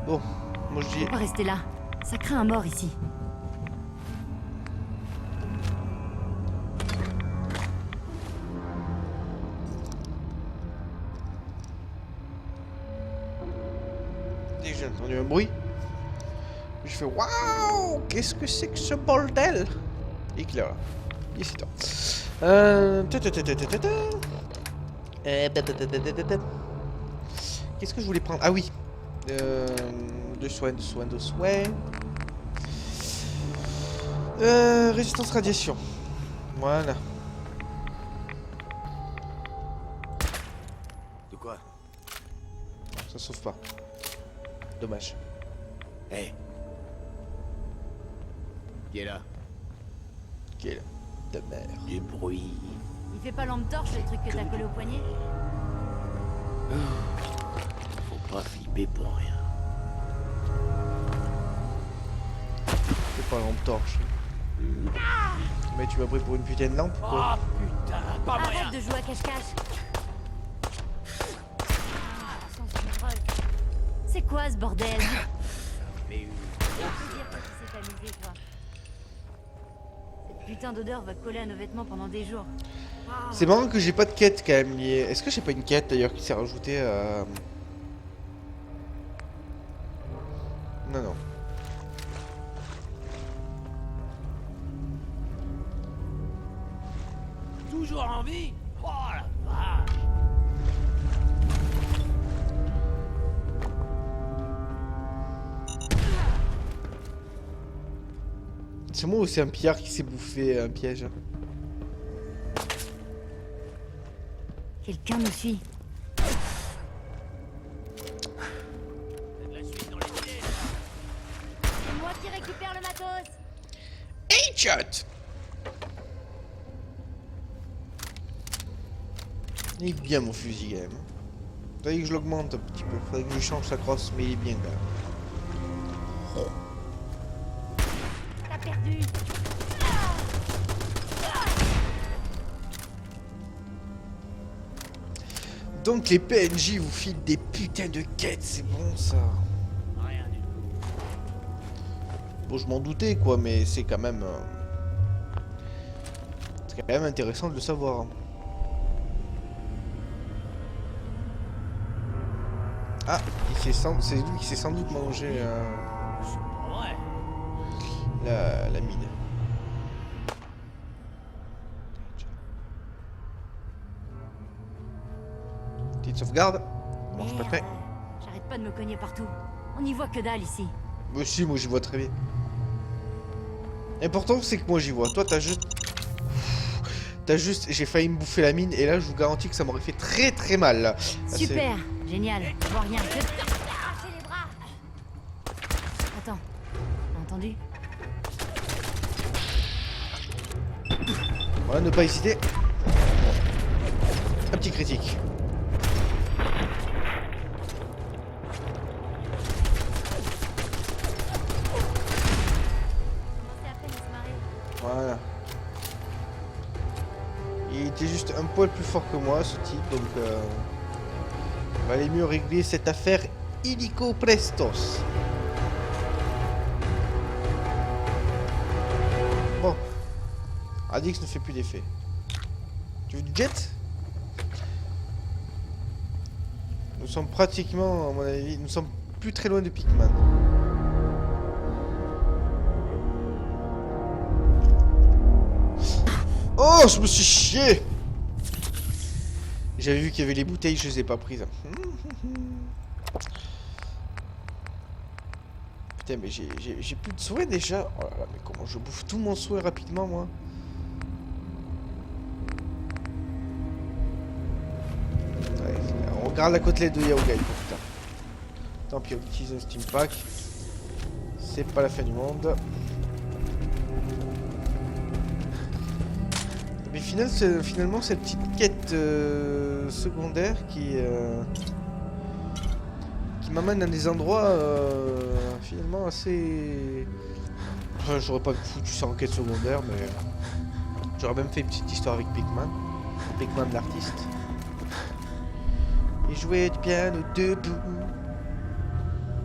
Bon, moi je dis... Faut pas rester là. Ça craint un mort ici. Dès que j'ai entendu un bruit, je fais waouh, qu'est-ce que c'est que ce bordel? Et qu'il est là. Ici, toi. Qu'est-ce que je voulais prendre? Ah oui. De soins. Résistance radiation. Voilà. De quoi? Ça sauve pas. Dommage. Hé. Qui est là? Qui est là? De mer. Du bruit. Il fait pas lampe torche le truc que t'as collé au poignet? Faut pas flipper pour rien. C'est pas lampe torche. Mais tu m'as pris pour une putain de lampe ou quoi? Putain, pas moyen. Arrête de jouer à cache-cache. Sens du rôle. C'est quoi ce bordel? Mais Faut dire que tu sais t'amuser, toi. Cette putain d'odeur va coller à nos vêtements pendant des jours. C'est marrant que j'ai pas de quête quand même liée. Est-ce que j'ai pas une quête d'ailleurs qui s'est rajoutée à... Non, non. toujours en vie? Oh la vache. C'est moi ou c'est un pillard qui s'est bouffé un piège? Quelqu'un nous suit. C'est moi qui récupère le matos. Headshot! Il est bien mon fusil quand même. Faudrait que je l'augmente un petit peu. Faudrait que je change sa crosse, mais il est bien quand même. T'as perdu. Donc les PNJ vous filent des putains de quêtes, c'est bon ça. Rien du tout. Bon, je m'en doutais quoi, mais c'est quand même... c'est quand même intéressant de le savoir. Ah, c'est lui qui s'est sans doute mangé Ouais. la mine. Petite sauvegarde. Bon, je suis pas prêt. J'arrête pas de me cogner partout. On y voit que dalle ici. Moi aussi, moi j'y vois très bien. L'important c'est que moi j'y vois. Toi t'as juste... J'ai failli me bouffer la mine et là je vous garantis que ça m'aurait fait très très mal. Là, Super, génial. Je vois rien. Arrachez les bras. Attends, t'as entendu? Voilà, ne pas hésiter. Un petit critique. Voilà. Il était juste un poil plus fort que moi, ce type, donc valait mieux régler cette affaire illico prestos. Bon. Adix ne fait plus d'effet. Tu veux du jet? Nous sommes pratiquement, à mon avis, nous sommes plus très loin de Pikman. Oh, je me suis chié! J'avais vu qu'il y avait les bouteilles, je les ai pas prises. Putain, mais j'ai plus de soins déjà. Oh là là, mais comment je bouffe tout mon soin rapidement, moi? Ouais, on regarde la côtelette de Yaogai, putain. Tant pis, on utilise un Steam Pack. C'est pas la fin du monde. Mais finalement, cette petite quête secondaire qui m'amène dans des endroits finalement assez... Enfin, j'aurais pas foutu ça en quête secondaire, mais j'aurais même fait une petite histoire avec Pikman. Pikman l'artiste. Et jouer du piano debout.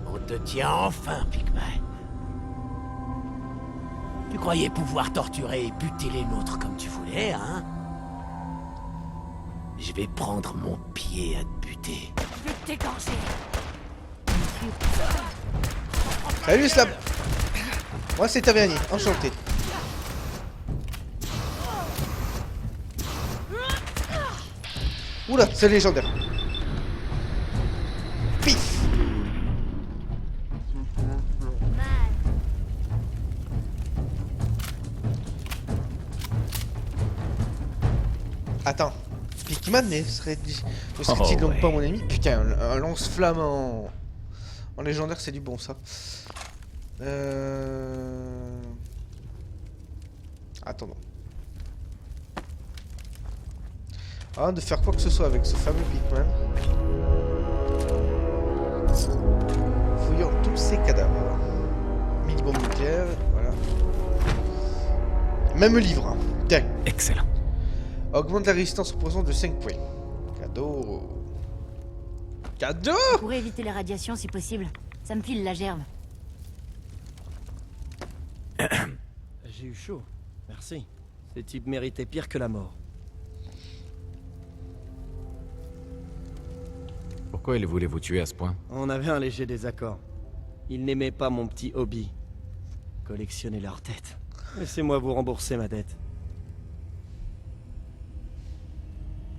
On te tient enfin, Pikman. Tu croyais pouvoir torturer et buter les nôtres comme tu voulais, hein? Je vais prendre mon pied à te buter. Je vais te dégorger. Salut Slab. Moi c'est Tavernier, enchanté. Oula, c'est légendaire. Pif. Attends, Pikman ne serait-il donc pas mon ami? Putain, un lance-flamme en légendaire, c'est du bon ça. Attendons. Avant de faire quoi que ce soit avec ce fameux Pikman, fouillons tous ces cadavres. Mini-bombe nucléaire, voilà. Même livre. Hein. Tiens. Excellent. Augmente la résistance au poison de 5 points. Cadeau. Cadeau. On pourrait éviter les radiations si possible. Ça me file la gerbe. J'ai eu chaud. Merci. Ces types méritaient pire que la mort. Pourquoi il voulait vous tuer à ce point? On avait un léger désaccord. Ils n'aimaient pas mon petit hobby. Collectionner leurs têtes. Laissez-moi vous rembourser ma dette.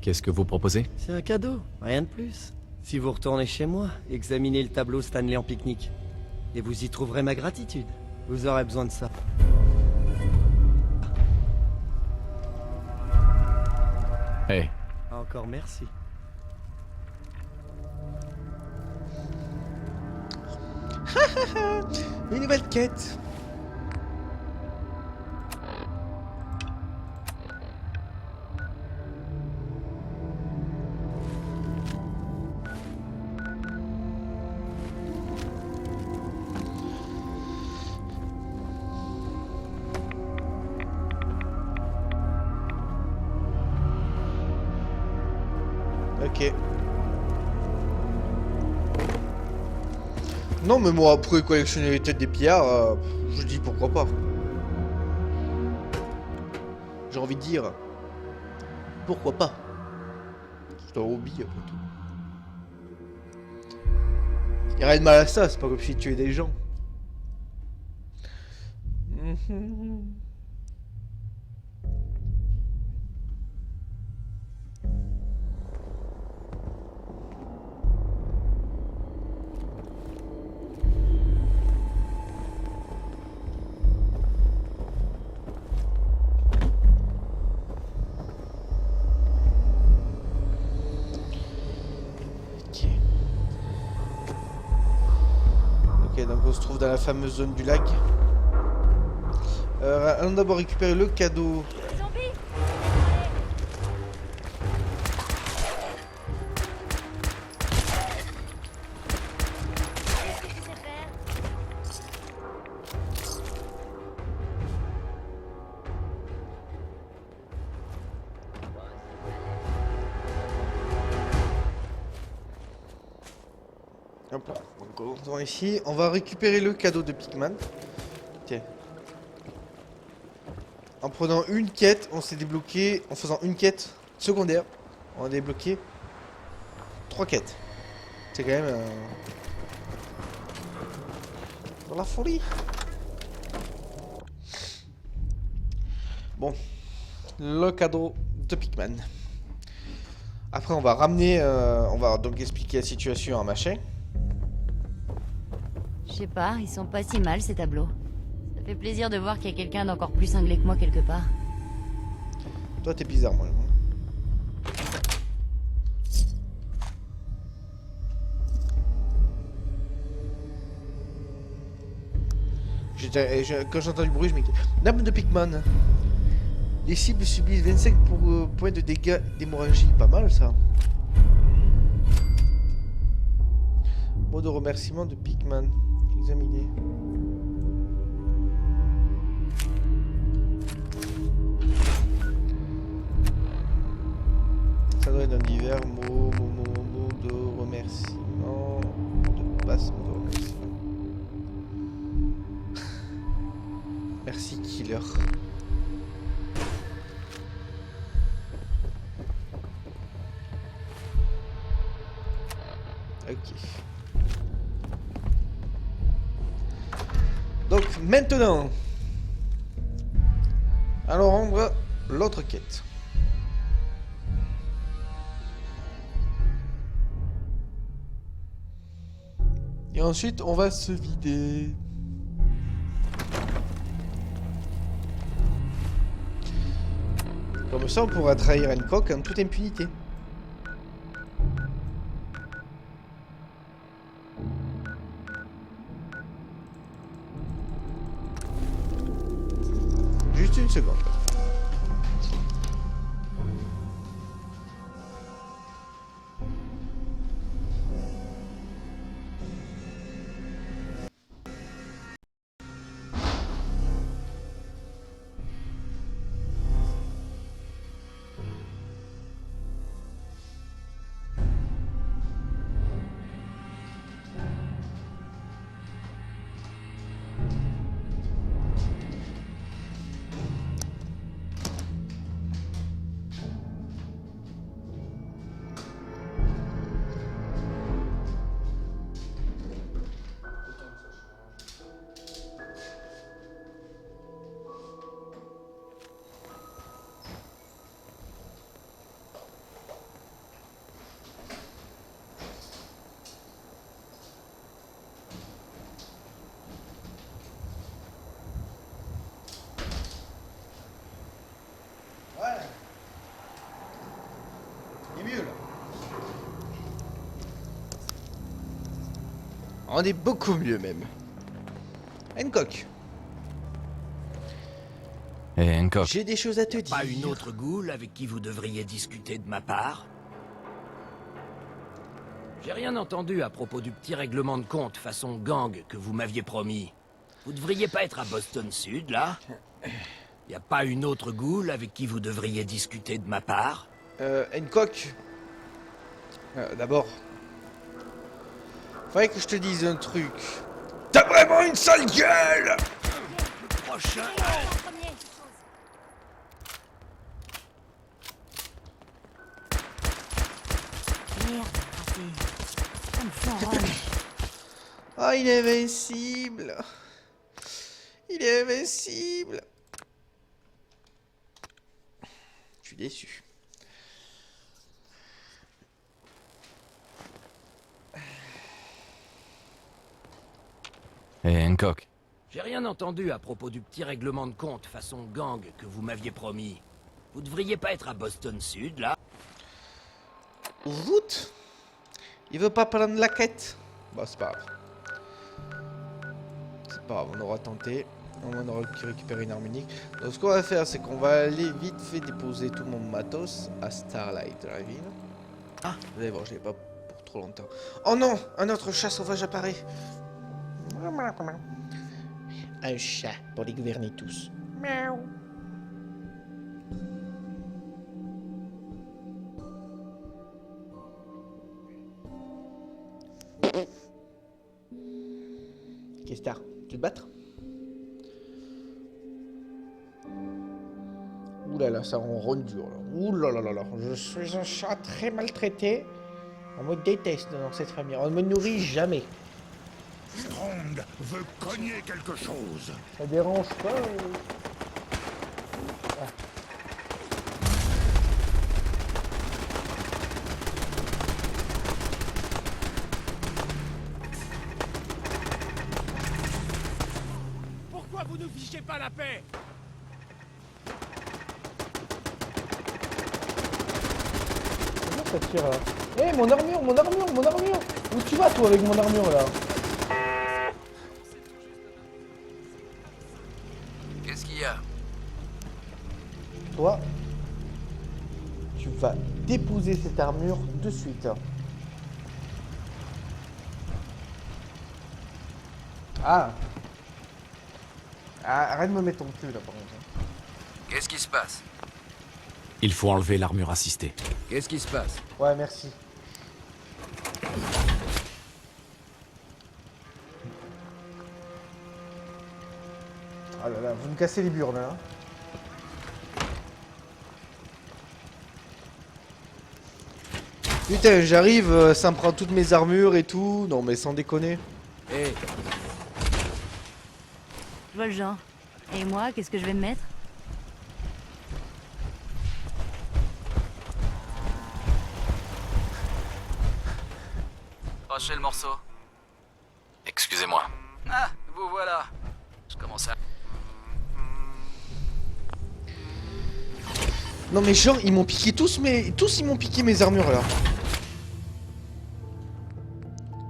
Qu'est-ce que vous proposez? C'est un cadeau, rien de plus. Si vous retournez chez moi, examinez le tableau Stanley en pique-nique. Et vous y trouverez ma gratitude. Vous aurez besoin de ça. Hey, Encore merci. Une nouvelle quête. Ok. Non mais moi après collectionner les têtes des pillards, je dis pourquoi pas. J'ai envie de dire pourquoi pas. C'est un hobby après tout. Y'a rien de mal à ça, c'est pas comme si tu tuais des gens. Ok, donc on se trouve dans la fameuse zone du lac. Allons d'abord récupérer le cadeau. Zombie. Qu'est-ce que tu sais faire? Hop là. Donc on retourne ici. On va récupérer le cadeau de Pigman. Tiens. En prenant une quête, on s'est débloqué. En faisant une quête secondaire, on a débloqué 3 quêtes. C'est quand même dans la folie. Bon, le cadeau de Pigman. Après, on va ramener, on va donc expliquer la situation à machin. Je sais pas, ils sont pas si mal ces tableaux. Ça fait plaisir de voir qu'il y a quelqu'un d'encore plus cinglé que moi quelque part. Toi, t'es bizarre, moi. Quand j'entends du bruit, je me dis... Lame de Pigman. Les cibles subissent 25 points de dégâts d'hémorragie. Pas mal, ça. Mot de remerciement de Pigman. Examiner. Ça doit être un divers mot de remerciement. Mot de passe, mot de remerciement. Merci, killer. Ok. Donc maintenant, allons rendre l'autre quête. Et ensuite, on va se vider. Comme ça, on pourra trahir Hancock en toute impunité. Juste une seconde. On est beaucoup mieux même. Hancock, Et Hancock, j'ai des choses à te dire. Pas une autre goule avec qui vous devriez discuter de ma part? J'ai rien entendu à propos du petit règlement de compte façon gang que vous m'aviez promis. Vous devriez pas être à Boston Sud, là? Y a pas une autre goule avec qui vous devriez discuter de ma part? Hancock. D'abord. Faudrait que je te dise un truc. T'as vraiment une sale gueule! Prochain. En premier. Merde, raté. Ça me fout en rôle. Ah, il est invincible. Il est invincible. Je suis déçu. et Hancock. J'ai rien entendu à propos du petit règlement de compte façon gang que vous m'aviez promis. Vous devriez pas être à Boston Sud, là? Route. Il veut pas prendre la quête. Bah, c'est pas grave. C'est pas grave, on aura tenté. On aura récupéré une arme unique. Donc, ce qu'on va faire, c'est qu'on va aller vite fait déposer tout mon matos à Starlight Drive-In. Ah, vous allez voir, je l'ai pas pour trop longtemps. Oh non, un autre chat sauvage apparaît. Un chat pour les gouverner tous. Miaou. Qu'est-ce que t'as? Tu te battre? Ouh là là, ça ronronne dur là. Ouh là là là là. Je suis un chat très maltraité. On me déteste dans cette famille. On ne me nourrit jamais. Strong veut cogner quelque chose. Ça dérange pas. Pourquoi vous ne fichez pas la paix? Comment ça tire là? Eh, mon armure, mon armure, mon armure! Où tu vas toi avec mon armure là? Qu'est-ce qu'il y a? Toi, tu vas déposer cette armure de suite. Ah. Ah, arrête de me mettre ton cul là par contre. Qu'est-ce qui se passe? Il faut enlever l'armure assistée. Qu'est-ce qui se passe? Ouais, merci. Ah là là, vous me cassez les burnes là. Putain, j'arrive, ça me prend toutes mes armures et tout. Non mais sans déconner. Hé, Je vois le genre. Et moi, qu'est-ce que je vais me mettre? Lâchez le morceau. Excusez-moi. Ah, vous voilà. Je commence à... Non mais genre, ils m'ont piqué tous ils m'ont piqué mes armures là.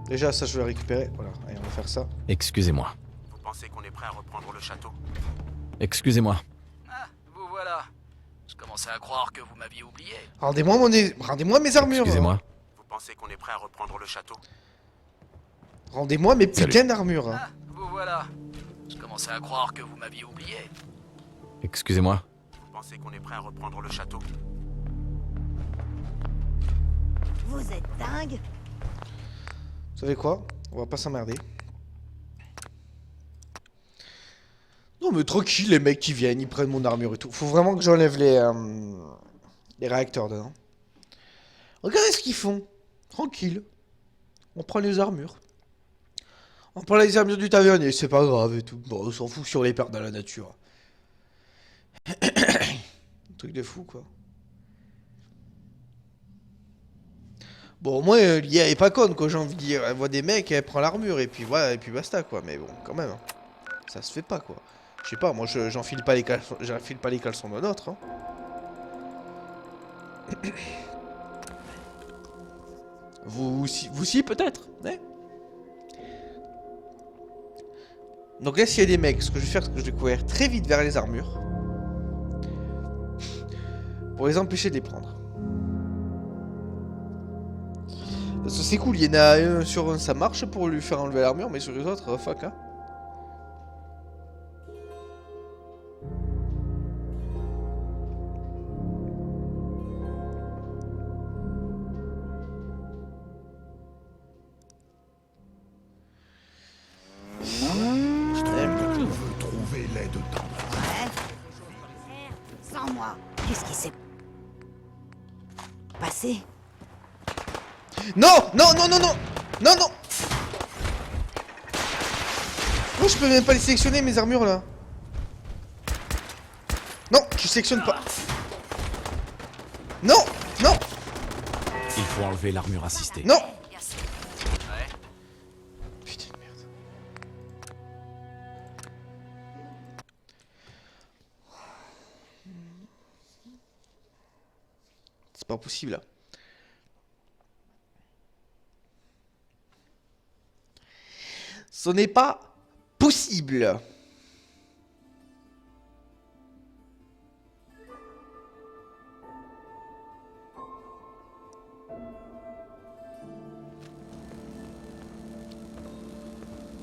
Déjà ça je vais récupérer. Voilà, allez on va faire ça. Excusez-moi. Vous pensez qu'on est prêt à reprendre le château? Excusez-moi. Ah, vous voilà. Je commençais à croire que vous m'aviez oublié. Rendez-moi mes armures. Excusez-moi. Vous pensez qu'on est prêt à reprendre le château? Rendez-moi mes Salut. putains d'armures. Ah, vous voilà. Je commençais à croire que vous m'aviez oublié. Excusez-moi. Vous pensez qu'on est prêt à reprendre le château? Vous êtes dingue? Vous savez quoi? On va pas s'emmerder. Non mais tranquille les mecs qui viennent, ils prennent mon armure et tout. Faut vraiment que j'enlève les réacteurs dedans. Regardez ce qu'ils font. Tranquille. On prend les armures. On prend les armures du tavernier, c'est pas grave et tout. Bon, on s'en fout si on les perd dans la nature. Truc de fou quoi. Bon, au moins, l'IA est pas conne, quoi, j'ai envie de dire. Elle voit des mecs, elle prend l'armure, et puis voilà, et puis basta, quoi. Mais bon, quand même, hein. Ça se fait pas, quoi. Je sais pas, moi, j'enfile pas les caleçons d'un autre, hein. Vous si peut-être, hein. Donc là, s'il y a des mecs, ce que je vais faire, c'est que je vais courir très vite vers les armures. Pour les empêcher de les prendre. Parce que c'est cool, il y en a un sur un, ça marche pour lui faire enlever l'armure, mais sur les autres, fuck, hein. Sans moi. Qu'est-ce qui s'est passé? Non, non, non, non, non, non, non. Oh, je peux même pas les sélectionner mes armures là. Non, je sélectionne pas. Non, non, Il faut enlever l'armure assistée. non. Ouais. Putain de merde. C'est pas possible là. Ce n'est pas possible.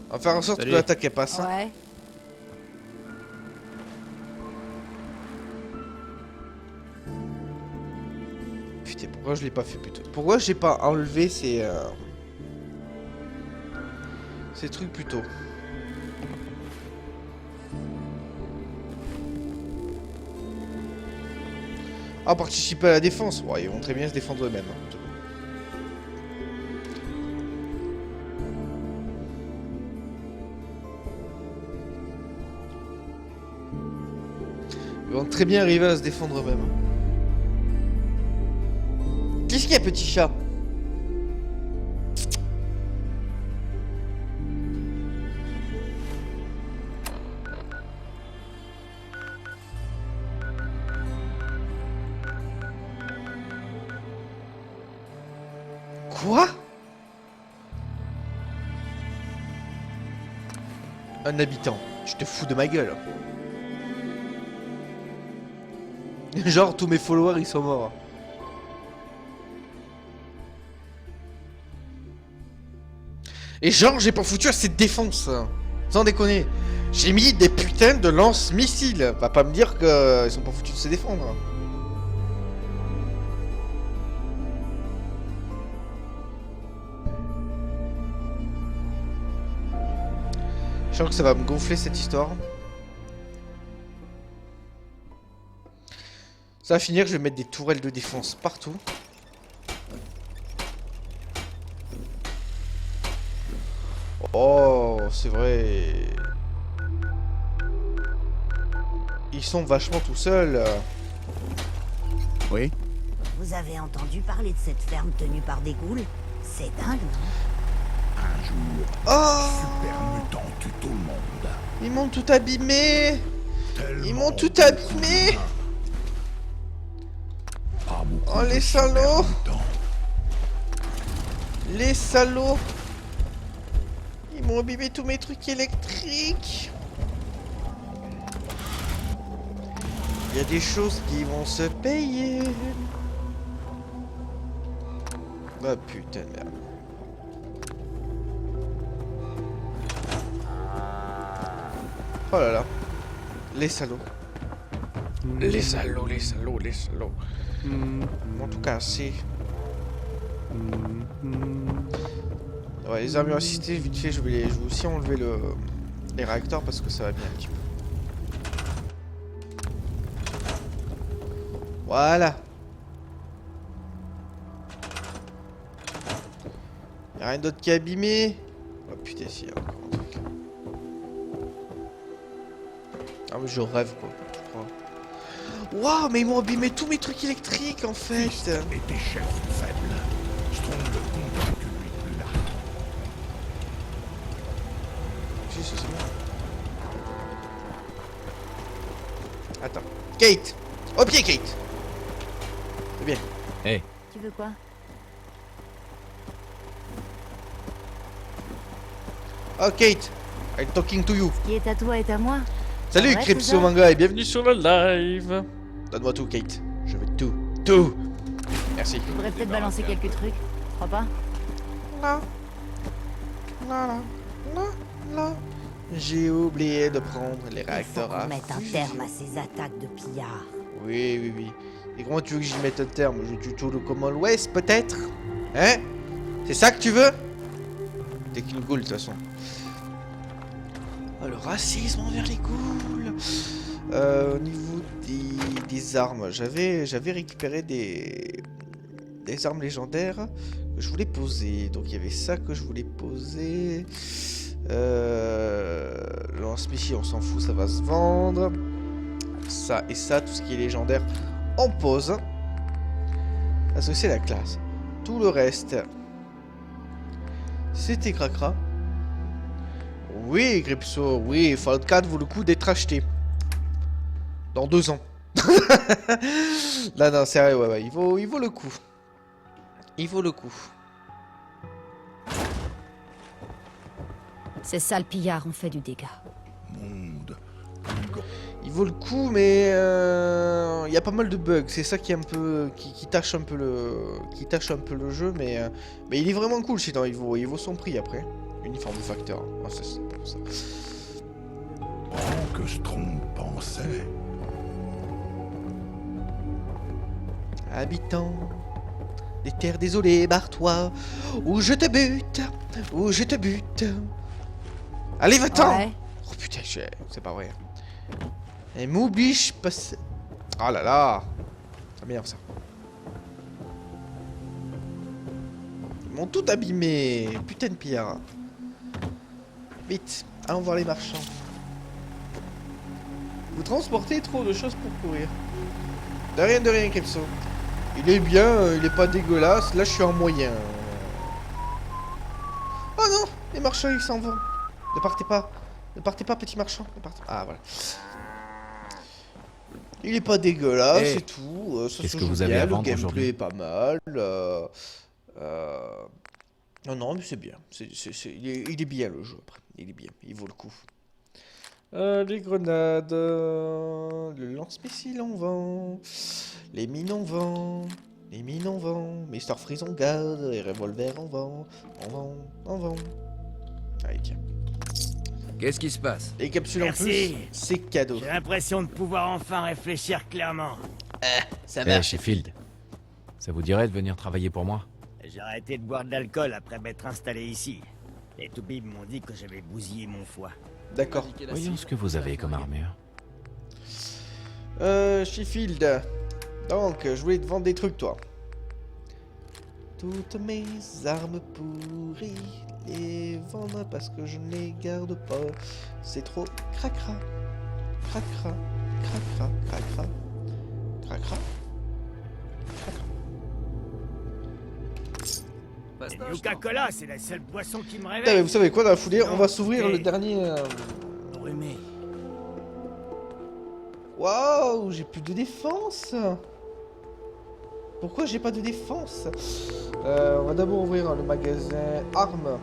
On va faire en sorte que l'attaque elle passe. Hein. Ouais. Putain, pourquoi je l'ai pas fait plutôt? Pourquoi j'ai pas enlevé ces trucs plus tôt? Ah, participer à la défense. Ouais, ils vont très bien se défendre eux-mêmes. Hein. Ils vont très bien arriver à se défendre eux-mêmes. Qu'est-ce qu'il y a, petit chat? Quoi? Un habitant. Je te fous de ma gueule. Genre, tous mes followers, ils sont morts. Et genre, j'ai pas foutu assez de défense. Sans déconner. J'ai mis des putains de lance-missiles. Va pas me dire qu'ils sont pas foutus de se défendre. Je sens que ça va me gonfler cette histoire. Ça va finir, je vais mettre des tourelles de défense partout. Oh, c'est vrai. Ils sont vachement tout seuls. Oui? Vous avez entendu parler de cette ferme tenue par des ghouls? C'est dingue, non? Un jour, Oh, super mutant tue tout le monde. ils m'ont tout abîmé. Ils m'ont tout abîmé. Oh, les salauds. Les salauds. Ils m'ont abîmé tous mes trucs électriques. Il y a des choses qui vont se payer. Ah putain de merde. Oh là là. Les salauds. Les salauds, les salauds, les salauds. En tout cas, c'est... Ouais, les armures assistées, vite fait, je vais aussi enlever les réacteurs parce que ça va bien un petit peu. Voilà. Y'a rien d'autre qui est abîmé. Oh putain, si, y'a encore un truc. Ah mais je rêve quoi, je crois. Waouh, mais ils m'ont abîmé tous mes trucs électriques en fait. Et tes chefs faibles. Strong le combat que lui plus là. Si, c'est bon. Attends. Kate. Au pied, Kate. C'est bien. Hé, Tu veux quoi? Oh, Kate. I'm talking to you. Ce qui est à toi est à moi. Salut Ouais, Crypto c'est ça. Manga et bienvenue sur le live. Donne-moi tout Kate. Je veux tout. Tout. Merci. Je devrais peut-être balancer quelques trucs. Tu crois pas? Là. Là, là, là, là. J'ai oublié de prendre les Il faut réacteurs à qu'on mette un fusion. terme à ces attaques de pillards. Oui, oui, oui. Et comment tu veux que j'y mette un terme? Je tue tout le Commonwealth, peut-être? Hein? C'est ça que tu veux? T'es qu'une goule, de toute façon. Oh, le racisme envers les ghouls. Au niveau des armes, j'avais récupéré des armes légendaires que je voulais poser. Donc il y avait ça que je voulais poser. Le lance-missile, on s'en fout, ça va se vendre. Ça et ça, tout ce qui est légendaire, on pose. Parce que c'est la classe. Tout le reste, c'était cracra. Oui, Gripso, oui, Fallout 4 vaut le coup d'être acheté. Dans 2 ans. Non, non, sérieux, ouais, il vaut le coup. Il vaut le coup. C'est ça le pillard, on fait du dégât. Il vaut le coup, mais il y a pas mal de bugs. C'est ça qui est un peu, qui tâche un peu le jeu, mais il est vraiment cool. Sinon, il vaut son prix après. Uniforme de facteur. Ah, ça, c'est pour ça. Oh, que je trompe pensais. Habitant des terres désolées, barre-toi, ou je te bute, ou je te bute. Allez, va-t'en! Ouais. Oh putain, c'est pas vrai. Et m'oblige pas. Oh là là! Ça m'énerve ça. Ils m'ont tout abîmé. Putain de pire. Vite, allons voir les marchands. Vous transportez trop de choses pour courir. De rien, Kepso. Il est bien, il est pas dégueulasse. Là, je suis en moyen. Oh non! Les marchands, ils s'en vont. Ne partez pas. Ne partez pas, petit marchand. Ne partez... Ah, voilà. Il est pas dégueulasse, Hey. c'est tout. Ça Qu'est-ce se que joue vous avez bien, à le vendre gameplay aujourd'hui? est pas mal. Non, non, mais c'est bien. Il est bien, le jeu, après. Il est bien, il vaut le coup. Les grenades, le lance-missile on vend, les mines on vend, Mr. Freeze on garde, les revolvers on vend. Allez, tiens. Qu'est-ce qui se passe? Les capsules en Merci. plus, c'est cadeau. J'ai l'impression de pouvoir enfin réfléchir clairement. Ça Eh, va. Sheffield, ça vous dirait de venir travailler pour moi? J'ai arrêté de boire de l'alcool après m'être installé ici. Les toubibs m'ont dit que j'avais bousillé mon foie. D'accord. Voyons ce que vous avez comme armure. Sheffield. Donc, je voulais te vendre des trucs, toi. Toutes mes armes pourries, les vendre parce que je ne les garde pas. C'est trop cracra. Cracra. Cracra. Cracra. Cracra. Le Coca-Cola, c'est la seule boisson qui me Putain, mais réveille. vous savez quoi, dans la foulée, on Non, va s'ouvrir le t'es- dernier... Brûmé. Waouh, j'ai plus de défense. Pourquoi j'ai pas de défense? On va d'abord ouvrir le magasin armes.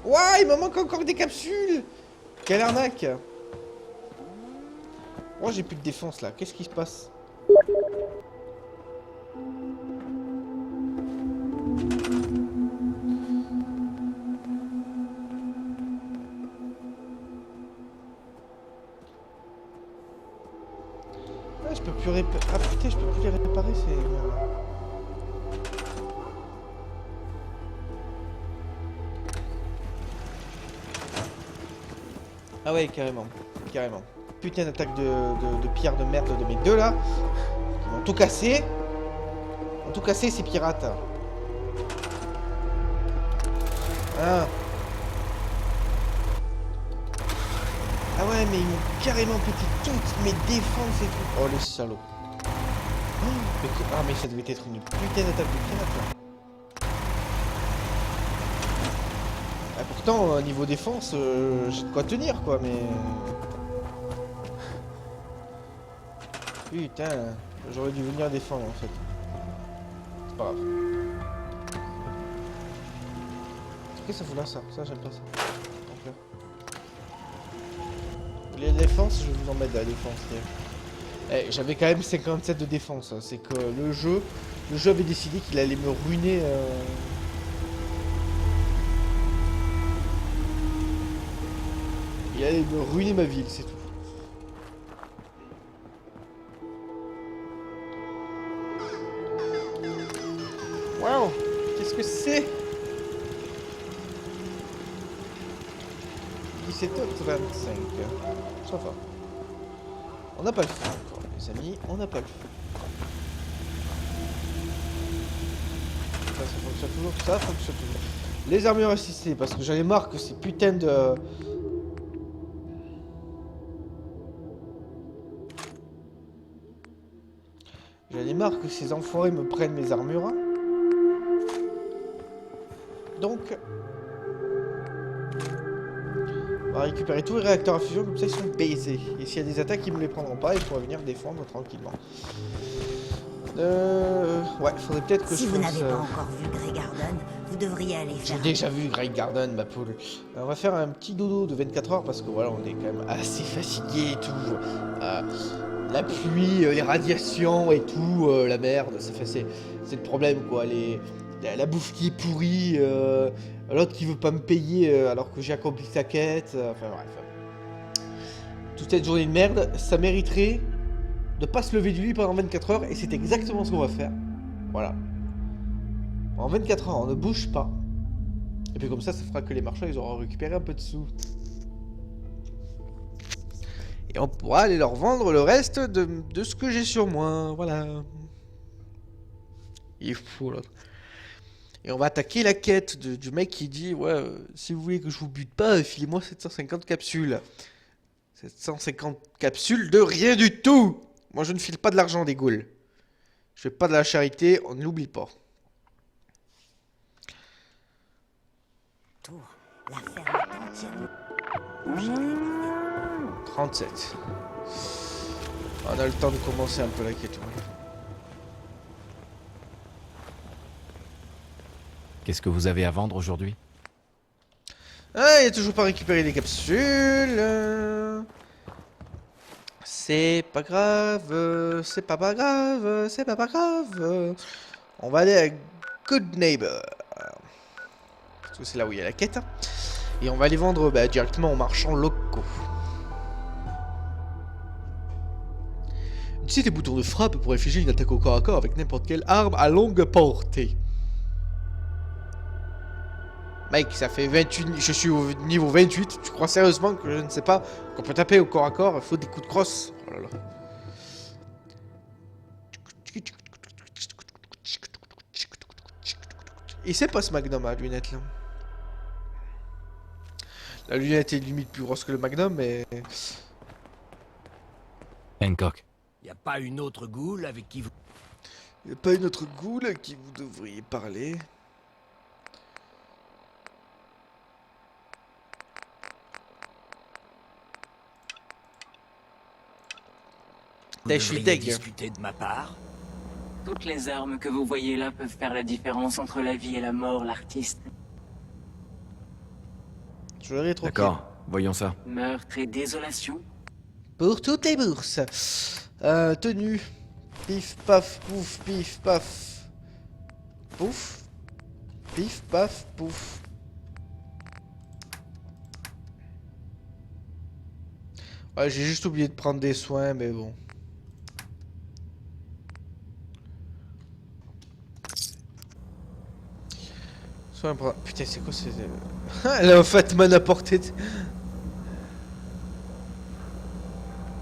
Ouah, il me manque encore des capsules. Quelle arnaque. Oh, j'ai plus de défense là. Qu'est-ce qui se passe? Ah, je peux plus réparer. Ah putain, je peux plus les réparer, c'est... Ah ouais, carrément. Carrément. Putain d'attaque de pillards de merde de mes deux là. Ils m'ont tout cassé. Ils ont tout cassé ces pirates. Ah. Ah ouais, mais ils m'ont carrément pété toutes mes défenses et tout. Oh les salauds. Oh, ah mais ça devait être une putain d'attaque de pirate là. Ah, pourtant, niveau défense, j'ai de quoi tenir quoi, mais... Putain, j'aurais dû venir défendre en fait. C'est pas grave. Qu'est-ce que ça fout là ça? Ça j'aime pas ça. faire. Vous voulez la défense? Je vais vous en mettre de la défense. Eh, j'avais quand même 57 de défense. C'est que le jeu avait décidé qu'il allait me ruiner. Il allait me ruiner ma ville, c'est tout. Waouh, qu'est-ce que c'est? 17h25. Ça va. On n'a pas le feu encore, les amis. On n'a pas le feu. Ça fonctionne toujours. Ça fonctionne toujours. Les armures assistées, parce que j'en ai marre que ces putains de... J'en ai marre que ces enfoirés me prennent mes armures. Donc... on va récupérer tous les réacteurs à fusion, comme ça ils sont baisés. Et s'il y a des attaques, ils me les prendront pas, il faudra venir défendre tranquillement. Ouais, faudrait peut-être que si je vous fasse... n'avez pas encore vu Grey Garden, vous devriez aller faire... J'ai déjà vu Grey Garden, ma poule. On va faire un petit dodo de 24 heures, parce que voilà, on est quand même assez fatigué et tout. La pluie, les radiations et tout, la merde, c'est le problème quoi. La bouffe qui est pourrie, l'autre qui veut pas me payer alors que j'ai accompli sa quête, enfin bref. Toute cette journée de merde, ça mériterait de pas se lever du lit pendant 24 heures et c'est exactement ce qu'on va faire. Voilà. En 24 heures, on ne bouge pas. Et puis comme ça fera que les marchands ils auront récupéré un peu de sous. Et on pourra aller leur vendre le reste de ce que j'ai sur moi, voilà. Il est fou l'autre. Et on va attaquer la quête du mec qui dit ouais, si vous voulez que je vous bute pas, filez-moi 750 capsules. 750 capsules de rien du tout. Moi je ne file pas de l'argent des ghouls. Je fais pas de la charité, on ne l'oublie pas. La ferme est entièrement... 37. On a le temps de commencer un peu la quête. Qu'est-ce que vous avez à vendre aujourd'hui? Ah, il a toujours pas récupéré des capsules. C'est pas grave, c'est pas grave, c'est pas grave. On va aller à Good Neighbor. Parce que c'est là où il y a la quête. Et on va les vendre directement aux marchands locaux. Utilisez les boutons de frappe pour infliger une attaque au corps à corps avec n'importe quelle arme à longue portée. Mec, ça fait 28... Je suis au niveau 28. Tu crois sérieusement que je ne sais pas qu'on peut taper au corps à corps? Il faut des coups de crosse. Oh là là. Et c'est pas ce Magnum à lunettes là. La lunette est limite plus grosse que le Magnum, mais... Hancock. Y a pas une autre goule avec qui vous... Y a pas une autre goule à qui vous devriez parler? Vous devriez discuter de ma part. Toutes les armes que vous voyez là peuvent faire la différence entre la vie et la mort, l'artiste. Je voudrais trop. D'accord, voyons ça. Meurtre et désolation. Pour toutes les bourses. Tenue. Pif, paf, pouf, pif, paf. Pouf. Pif, paf, pouf. Ouais, j'ai juste oublié de prendre des soins, mais bon. Soin pour... Putain, c'est quoi c'est... Elle a un Fatman à portée.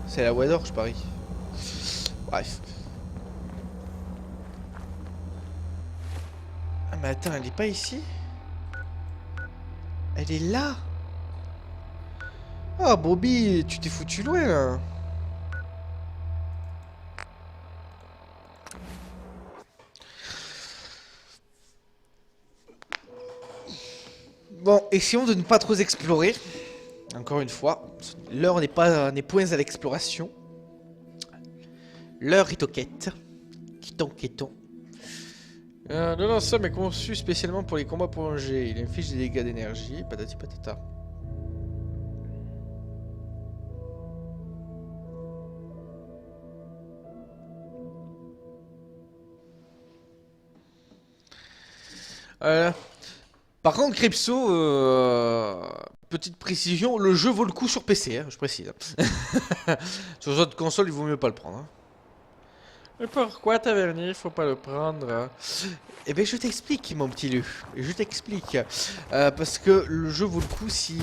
C'est la Wador, je parie. Bref. Ah mais attends, elle est pas ici? Elle est là? Ah Bobby, tu t'es foutu loin là. Bon, essayons de ne pas trop explorer. Encore une fois, l'heure n'est point à l'exploration. L'heure est aux quêtes. Quittons. Le lance-somme est conçu spécialement pour les combats prolongés. Il inflige des dégâts d'énergie, patati patata. Par contre, Cripso, petite précision, le jeu vaut le coup sur PC, hein, je précise. Sur les autres consoles, il vaut mieux pas le prendre. Hein. Mais pourquoi, Tavernier, faut pas le prendre hein? Eh ben, je t'explique, mon petit Lu. Je t'explique. Parce que le jeu vaut le coup si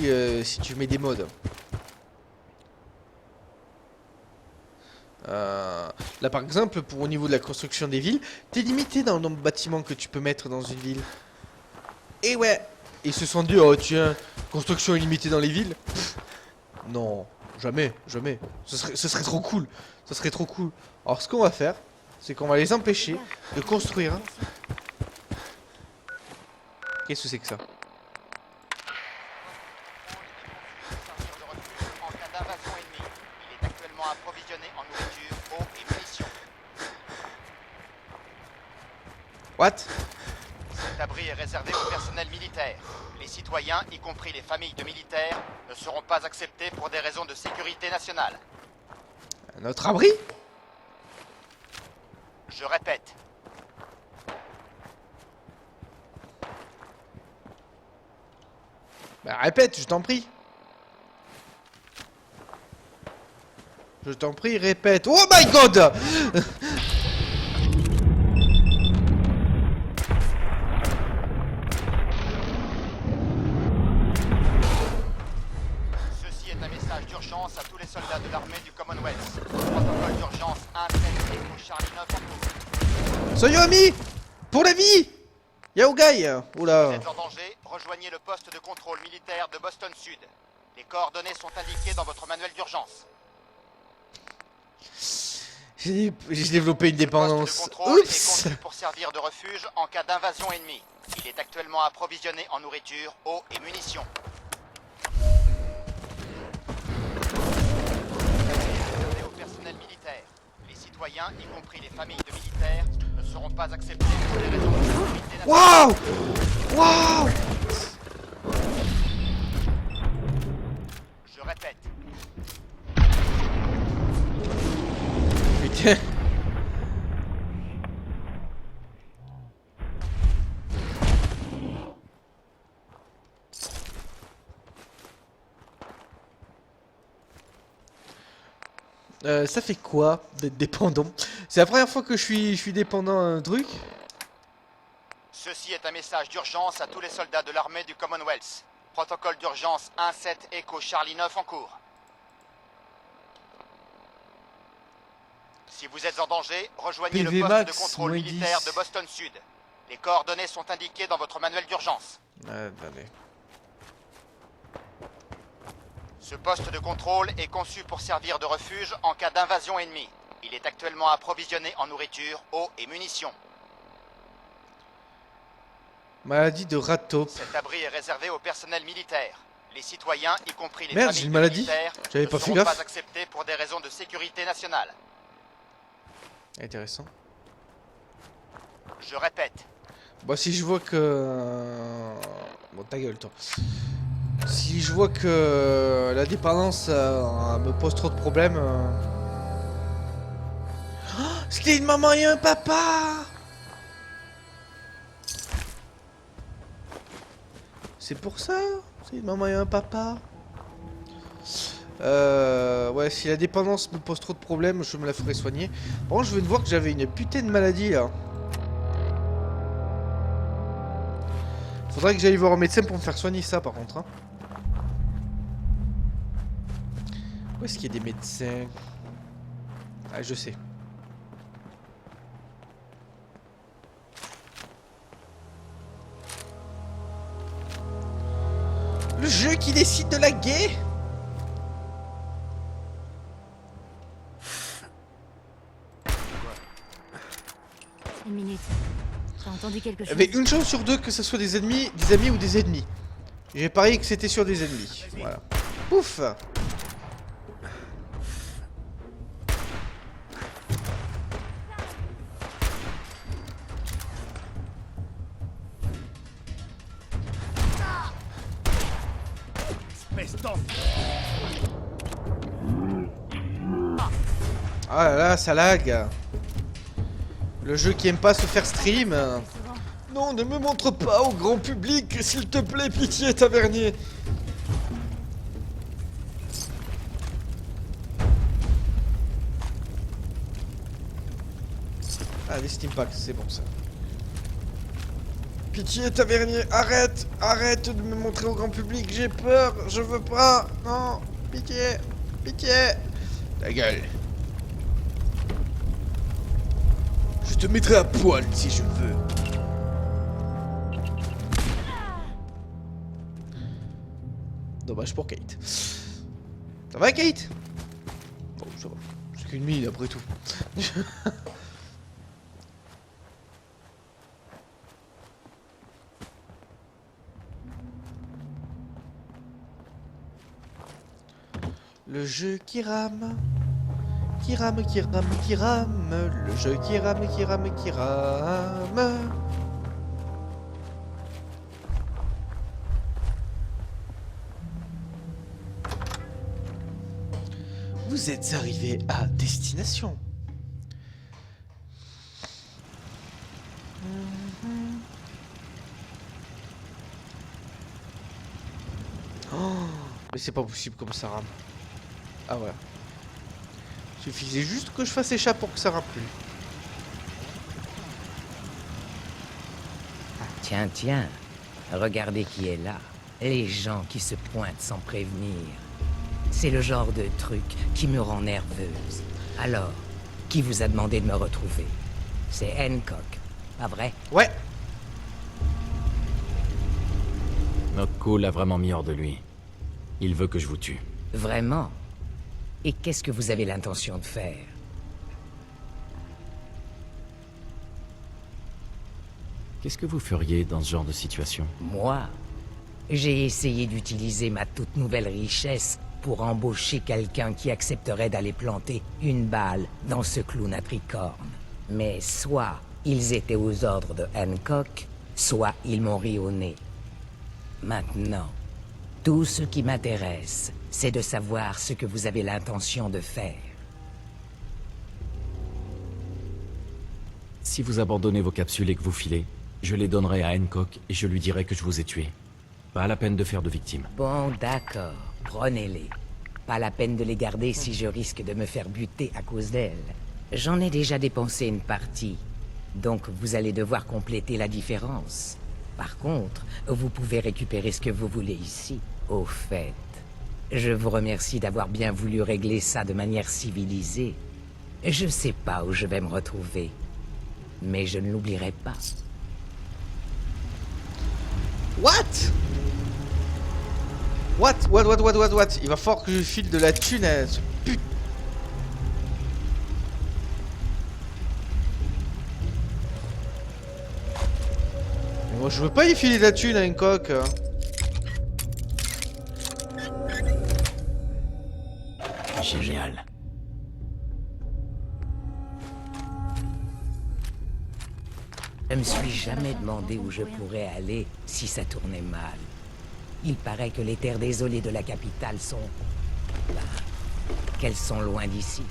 tu mets des mods. Là, par exemple, au niveau de la construction des villes, t'es limité dans le nombre de bâtiments que tu peux mettre dans une ville. Et ouais, ils se sont dit, oh tiens, construction illimitée dans les villes. Pff, non, jamais, jamais. Ce serait trop cool. Ce serait trop cool. Alors ce qu'on va faire, c'est qu'on va les empêcher de construire. Hein. Qu'est-ce que c'est que ça? What? Cet abri est réservé au personnel militaire. Les citoyens, y compris les familles de militaires, ne seront pas acceptés pour des raisons de sécurité nationale. Notre abri? Je répète. Bah répète, je t'en prie. Je t'en prie, répète. Oh my god! À tous les soldats de l'armée du Commonwealth. Protocole d'urgence 1-7 Echo Charlie 9 en cours. Soyomi! Pour la vie! Yaogai! Oula! Si vous êtes en danger, rejoignez le poste de contrôle militaire de Boston Sud. Les coordonnées sont indiquées dans votre manuel d'urgence. J'ai développé une dépendance. Le poste de contrôle est Oups! conçu pour servir de refuge en cas d'invasion ennemie. Il est actuellement approvisionné en nourriture, eau et munitions. Les citoyens, y compris les familles de militaires, ne seront pas acceptés pour des raisons de sécurité nationale. Waouh! Waouh! Je répète. Putain. Ça fait quoi d'être dépendant? C'est la première fois que je suis dépendant à un truc. Ceci est un message d'urgence à tous les soldats de l'armée du Commonwealth. Protocole d'urgence 1-7 Echo Charlie 9 en cours. Si vous êtes en danger, rejoignez le poste de contrôle militaire de Boston Sud. Les coordonnées sont indiquées dans votre manuel d'urgence. Attendez. Ce poste de contrôle est conçu pour servir de refuge en cas d'invasion ennemie. Il est actuellement approvisionné en nourriture, eau et munitions. Maladie de rat-taupe. Cet abri est réservé au personnel militaire. Les citoyens, y compris les Merde, j'ai familles une de maladie. militaires, J'avais ne pas fait seront gaffe. pas acceptés pour des raisons de sécurité nationale. Intéressant. Je répète. Bon, si je vois que... Bon, ta gueule, toi. Si je vois que la dépendance me pose trop de problèmes... Oh, c'était une maman et un papa! C'est pour ça? C'est une maman et un papa? Ouais, si la dépendance me pose trop de problèmes, je me la ferai soigner. Bon, je viens de voir que j'avais une putain de maladie, là. Faudrait que j'aille voir un médecin pour me faire soigner ça, par contre. Hein. Où est-ce qu'il y a des médecins? Ah, je sais. Le jeu qui décide de la guerre. Une minute. T'as entendu quelque chose? Mais une chance sur deux que ce soit des ennemis, des amis ou des ennemis. J'ai parié que c'était sur des ennemis. Voilà. Pouf. Ah là là, ça lag. Le jeu qui aime pas se faire stream. Non, ne me montre pas au grand public, s'il te plaît, pitié, tavernier. Ah, les steam packs, c'est bon ça. Pitié, tavernier, arrête, arrête de me montrer au grand public, j'ai peur, je veux pas, non, pitié, pitié. Ta gueule. Je te mettrai à poil si je veux. Dommage pour Kate. Ça va, Kate? Bon, ça va. C'est qu'une mine après tout. Le jeu qui rame. Qui rame, qui rame, qui rame. Le jeu qui rame, qui rame, qui rame. Vous êtes arrivé à destination. Oh, mais c'est pas possible comme ça rame. Ah ouais. Suffisait juste que je fasse échappe pour que ça rame plus. Tiens, tiens. Regardez qui est là. Les gens qui se pointent sans prévenir. C'est le genre de truc qui me rend nerveuse. Alors, qui vous a demandé de me retrouver? C'est Hancock, pas vrai? Ouais. Notre coup l'a vraiment mis hors de lui. Il veut que je vous tue. Vraiment? Et qu'est-ce que vous avez l'intention de faire? Qu'est-ce que vous feriez dans ce genre de situation? Moi? J'ai essayé d'utiliser ma toute nouvelle richesse pour embaucher quelqu'un qui accepterait d'aller planter une balle dans ce clown à tricorne. Mais soit ils étaient aux ordres de Hancock, soit ils m'ont ri au nez. Maintenant, tout ce qui m'intéresse, c'est de savoir ce que vous avez l'intention de faire. Si vous abandonnez vos capsules et que vous filez, je les donnerai à Hancock et je lui dirai que je vous ai tués. Pas la peine de faire de victimes. Bon, d'accord. Prenez-les. Pas la peine de les garder si je risque de me faire buter à cause d'elles. J'en ai déjà dépensé une partie. Donc vous allez devoir compléter la différence. Par contre, vous pouvez récupérer ce que vous voulez ici. Au fait, je vous remercie d'avoir bien voulu régler ça de manière civilisée. Je sais pas où je vais me retrouver. Mais je ne l'oublierai pas. What? Il va falloir que je file de la thune à ce pute. Mais moi je veux pas y filer de la thune à Hancock. Génial. Je me suis jamais demandé où je pourrais aller si ça tournait mal. Il paraît que les terres désolées de la capitale sont... qu'elles sont loin d'ici.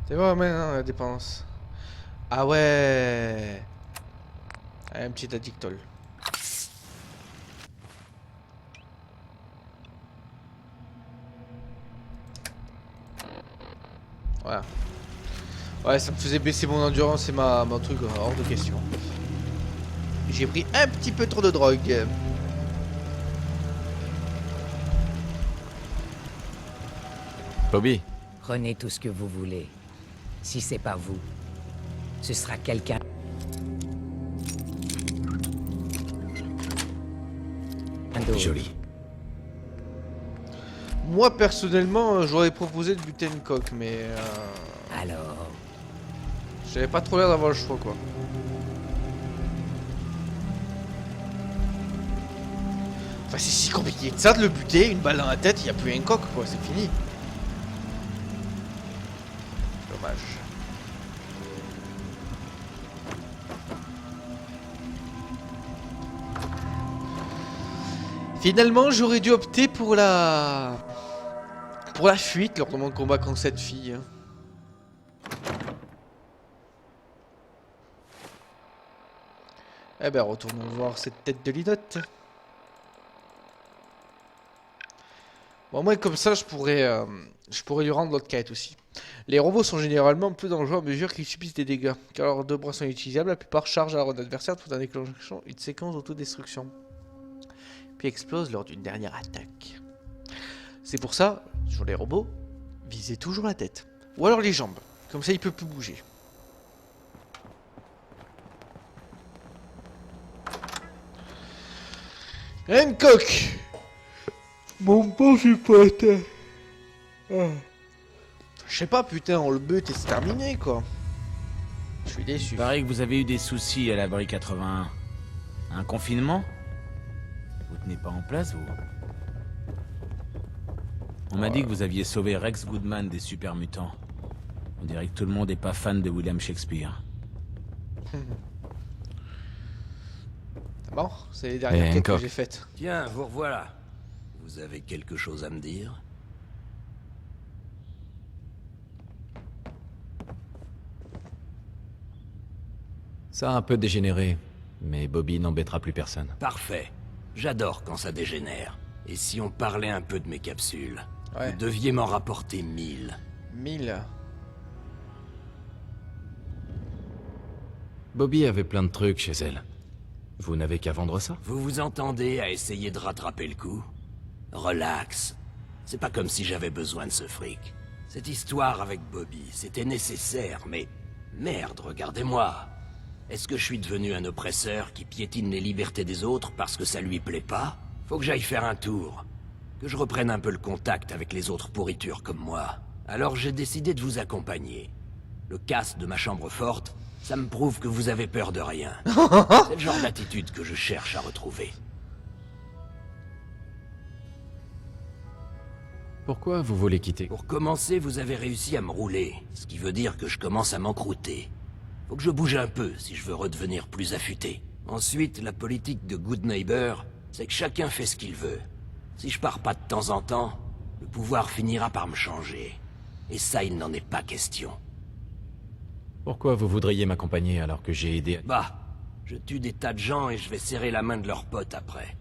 C'est vrai maintenant la dépense. Ah ouais. Un petit addictol. Voilà. Ouais, ça me faisait baisser mon endurance et mon truc hors de question. J'ai pris un petit peu trop de drogue. Bobby. Prenez tout ce que vous voulez. Si c'est pas vous, ce sera quelqu'un. Joli. Moi personnellement, j'aurais proposé de buter Hancock, mais alors, j'avais pas trop l'air d'avoir le choix, quoi. Enfin, c'est si compliqué que ça de le buter, une balle dans la tête, il n'y a plus Hancock, quoi, c'est fini. Dommage. Finalement, j'aurais dû opter pour la fuite lors de mon combat contre cette fille. Eh ben, retournons voir cette tête de linotte. Bon, moi, comme ça, je pourrais lui rendre l'autre quête aussi. Les robots sont généralement peu dangereux à mesure qu'ils subissent des dégâts. Car leurs deux bras sont inutilisables, la plupart chargent à leur adversaire tout en déclenchant une séquence d'autodestruction. Puis explosent lors d'une dernière attaque. C'est pour ça, sur les robots, visez toujours la tête. Ou alors les jambes. Comme ça, il peut plus bouger. Hancock! Mon bon pote. Je sais pas, putain, on le but et c'est terminé, quoi. Je suis déçu. Pareil que vous avez eu des soucis à l'abri 81. Un confinement? Vous tenez pas en place, vous? On m'a dit que vous aviez sauvé Rex Goodman des super mutants. On dirait que tout le monde est pas fan de William Shakespeare. Bon, c'est les dernières quêtes que j'ai faites. Tiens, vous revoilà. Vous avez quelque chose à me dire? Ça a un peu dégénéré, mais Bobby n'embêtera plus personne. Parfait. J'adore quand ça dégénère. Et si on parlait un peu de mes capsules? Ouais. Vous deviez m'en rapporter 1000. 1000. Bobby avait plein de trucs chez elle. Vous n'avez qu'à vendre ça? Vous vous entendez à essayer de rattraper le coup? Relax. C'est pas comme si j'avais besoin de ce fric. Cette histoire avec Bobby, c'était nécessaire, mais... Merde, regardez-moi. Est-ce que je suis devenu un oppresseur qui piétine les libertés des autres parce que ça lui plaît pas? Faut que j'aille faire un tour. Que je reprenne un peu le contact avec les autres pourritures comme moi. Alors j'ai décidé de vous accompagner. Le casse de ma chambre forte, ça me prouve que vous avez peur de rien. C'est le genre d'attitude que je cherche à retrouver. Pourquoi vous voulez quitter? Pour commencer, vous avez réussi à me rouler, ce qui veut dire que je commence à m'encrouter. Faut que je bouge un peu si je veux redevenir plus affûté. Ensuite, la politique de Good Neighbor, c'est que chacun fait ce qu'il veut. Si je pars pas de temps en temps, le pouvoir finira par me changer. Et ça, il n'en est pas question. Pourquoi vous voudriez m'accompagner alors que j'ai aidé? Bah, je tue des tas de gens et je vais serrer la main de leurs potes après.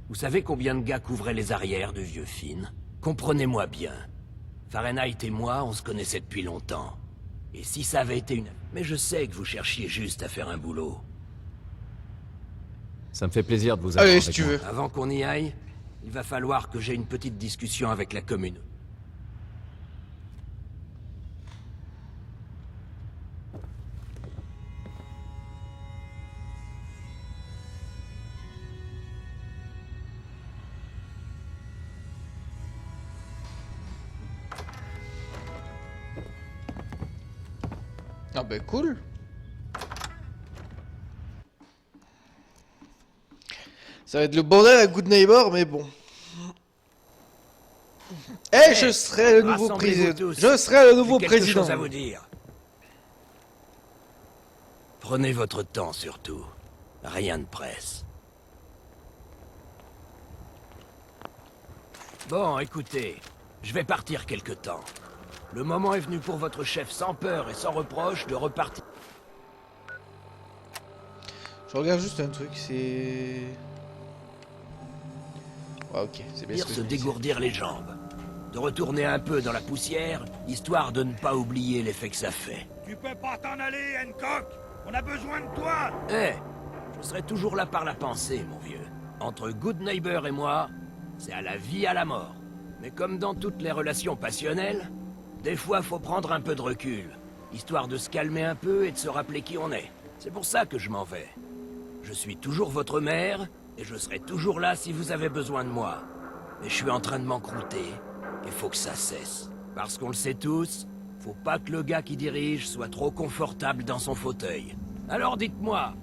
Vous savez combien de gars couvraient les arrières de vieux Finn? Comprenez-moi bien. Fahrenheit et moi, on se connaissait depuis longtemps. Et si ça avait été une... Mais je sais que vous cherchiez juste à faire un boulot. Ça me fait plaisir de vous avoir Allez, avec si tu moi. veux. Avant qu'on y aille, il va falloir que j'ai une petite discussion avec la commune. Ah bah cool. Ça va être le bordel à Good Neighbor, mais bon. Eh, je serai le nouveau président. Je serai le nouveau président. J'ai quelque chose à vous dire. Prenez votre temps surtout. Rien ne presse. Bon, écoutez, je vais partir quelque temps. Le moment est venu pour votre chef sans peur et sans reproche de repartir. Je regarde juste un truc, c'est... Ouais, ok, c'est bien ce que Se je disais. dégourdir les jambes. De retourner un peu dans la poussière, histoire de ne pas oublier l'effet que ça fait. Tu peux pas t'en aller, Hancock. On a besoin de toi. Eh, je serai toujours là par la pensée, mon vieux. Entre Good Neighbor et moi, c'est à la vie, à la mort. Mais comme dans toutes les relations passionnelles, des fois faut prendre un peu de recul, histoire de se calmer un peu et de se rappeler qui on est. C'est pour ça que je m'en vais. Je suis toujours votre mère, et je serai toujours là si vous avez besoin de moi. Mais je suis en train de m'encrouter, et faut que ça cesse. Parce qu'on le sait tous, faut pas que le gars qui dirige soit trop confortable dans son fauteuil. Alors dites-moi,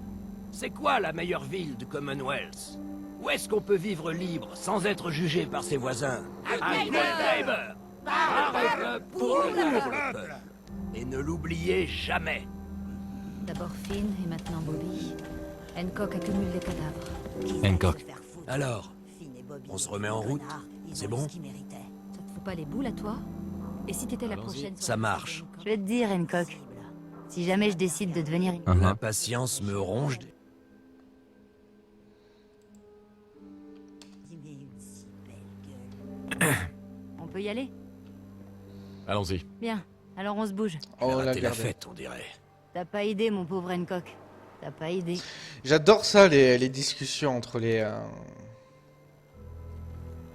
c'est quoi la meilleure ville du Commonwealth? Où est-ce qu'on peut vivre libre sans être jugé par ses voisins? À Good Neighbor! Par le peuple, pour le peuple. Et ne l'oubliez jamais. D'abord Finn et maintenant Bobby. Hancock accumule les cadavres. Hancock. Alors, on se remet en route? C'est bon? Ça te fout pas les boules à toi? Et si t'étais la prochaine... Ça marche. Je vais te dire, Hancock. Si jamais je décide de devenir... L'impatience me ronge. peut y aller? Allons-y. Bien, alors on se bouge. Oh, Rater la regardez. fête, on dirait. T'as pas idée, mon pauvre Hancock. T'as pas idée. J'adore ça, les discussions entre les...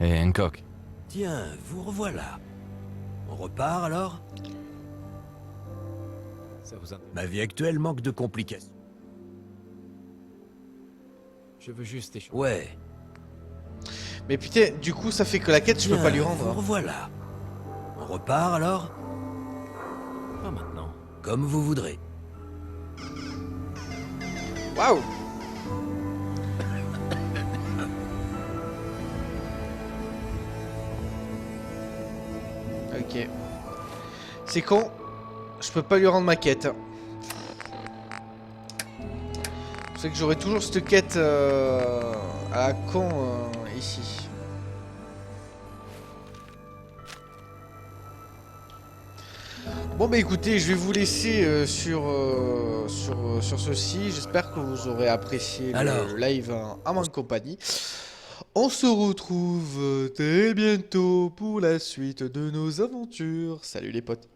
Et Hancock. Tiens, vous revoilà. On repart alors? Ça vous intéresse? Ma vie actuelle manque de complications. Je veux juste échanger. Ouais. Mais putain, du coup, ça fait que la quête, je peux pas lui rendre. Vous hein. revoilà. On repart alors? Pas maintenant. Comme vous voudrez. Waouh! Ok. C'est con. Je peux pas lui rendre ma quête. C'est que j'aurai toujours cette quête à la con ici. Bon bah écoutez, je vais vous laisser sur ceci. J'espère que vous aurez apprécié le live en ma compagnie. On se retrouve très bientôt pour la suite de nos aventures. Salut les potes.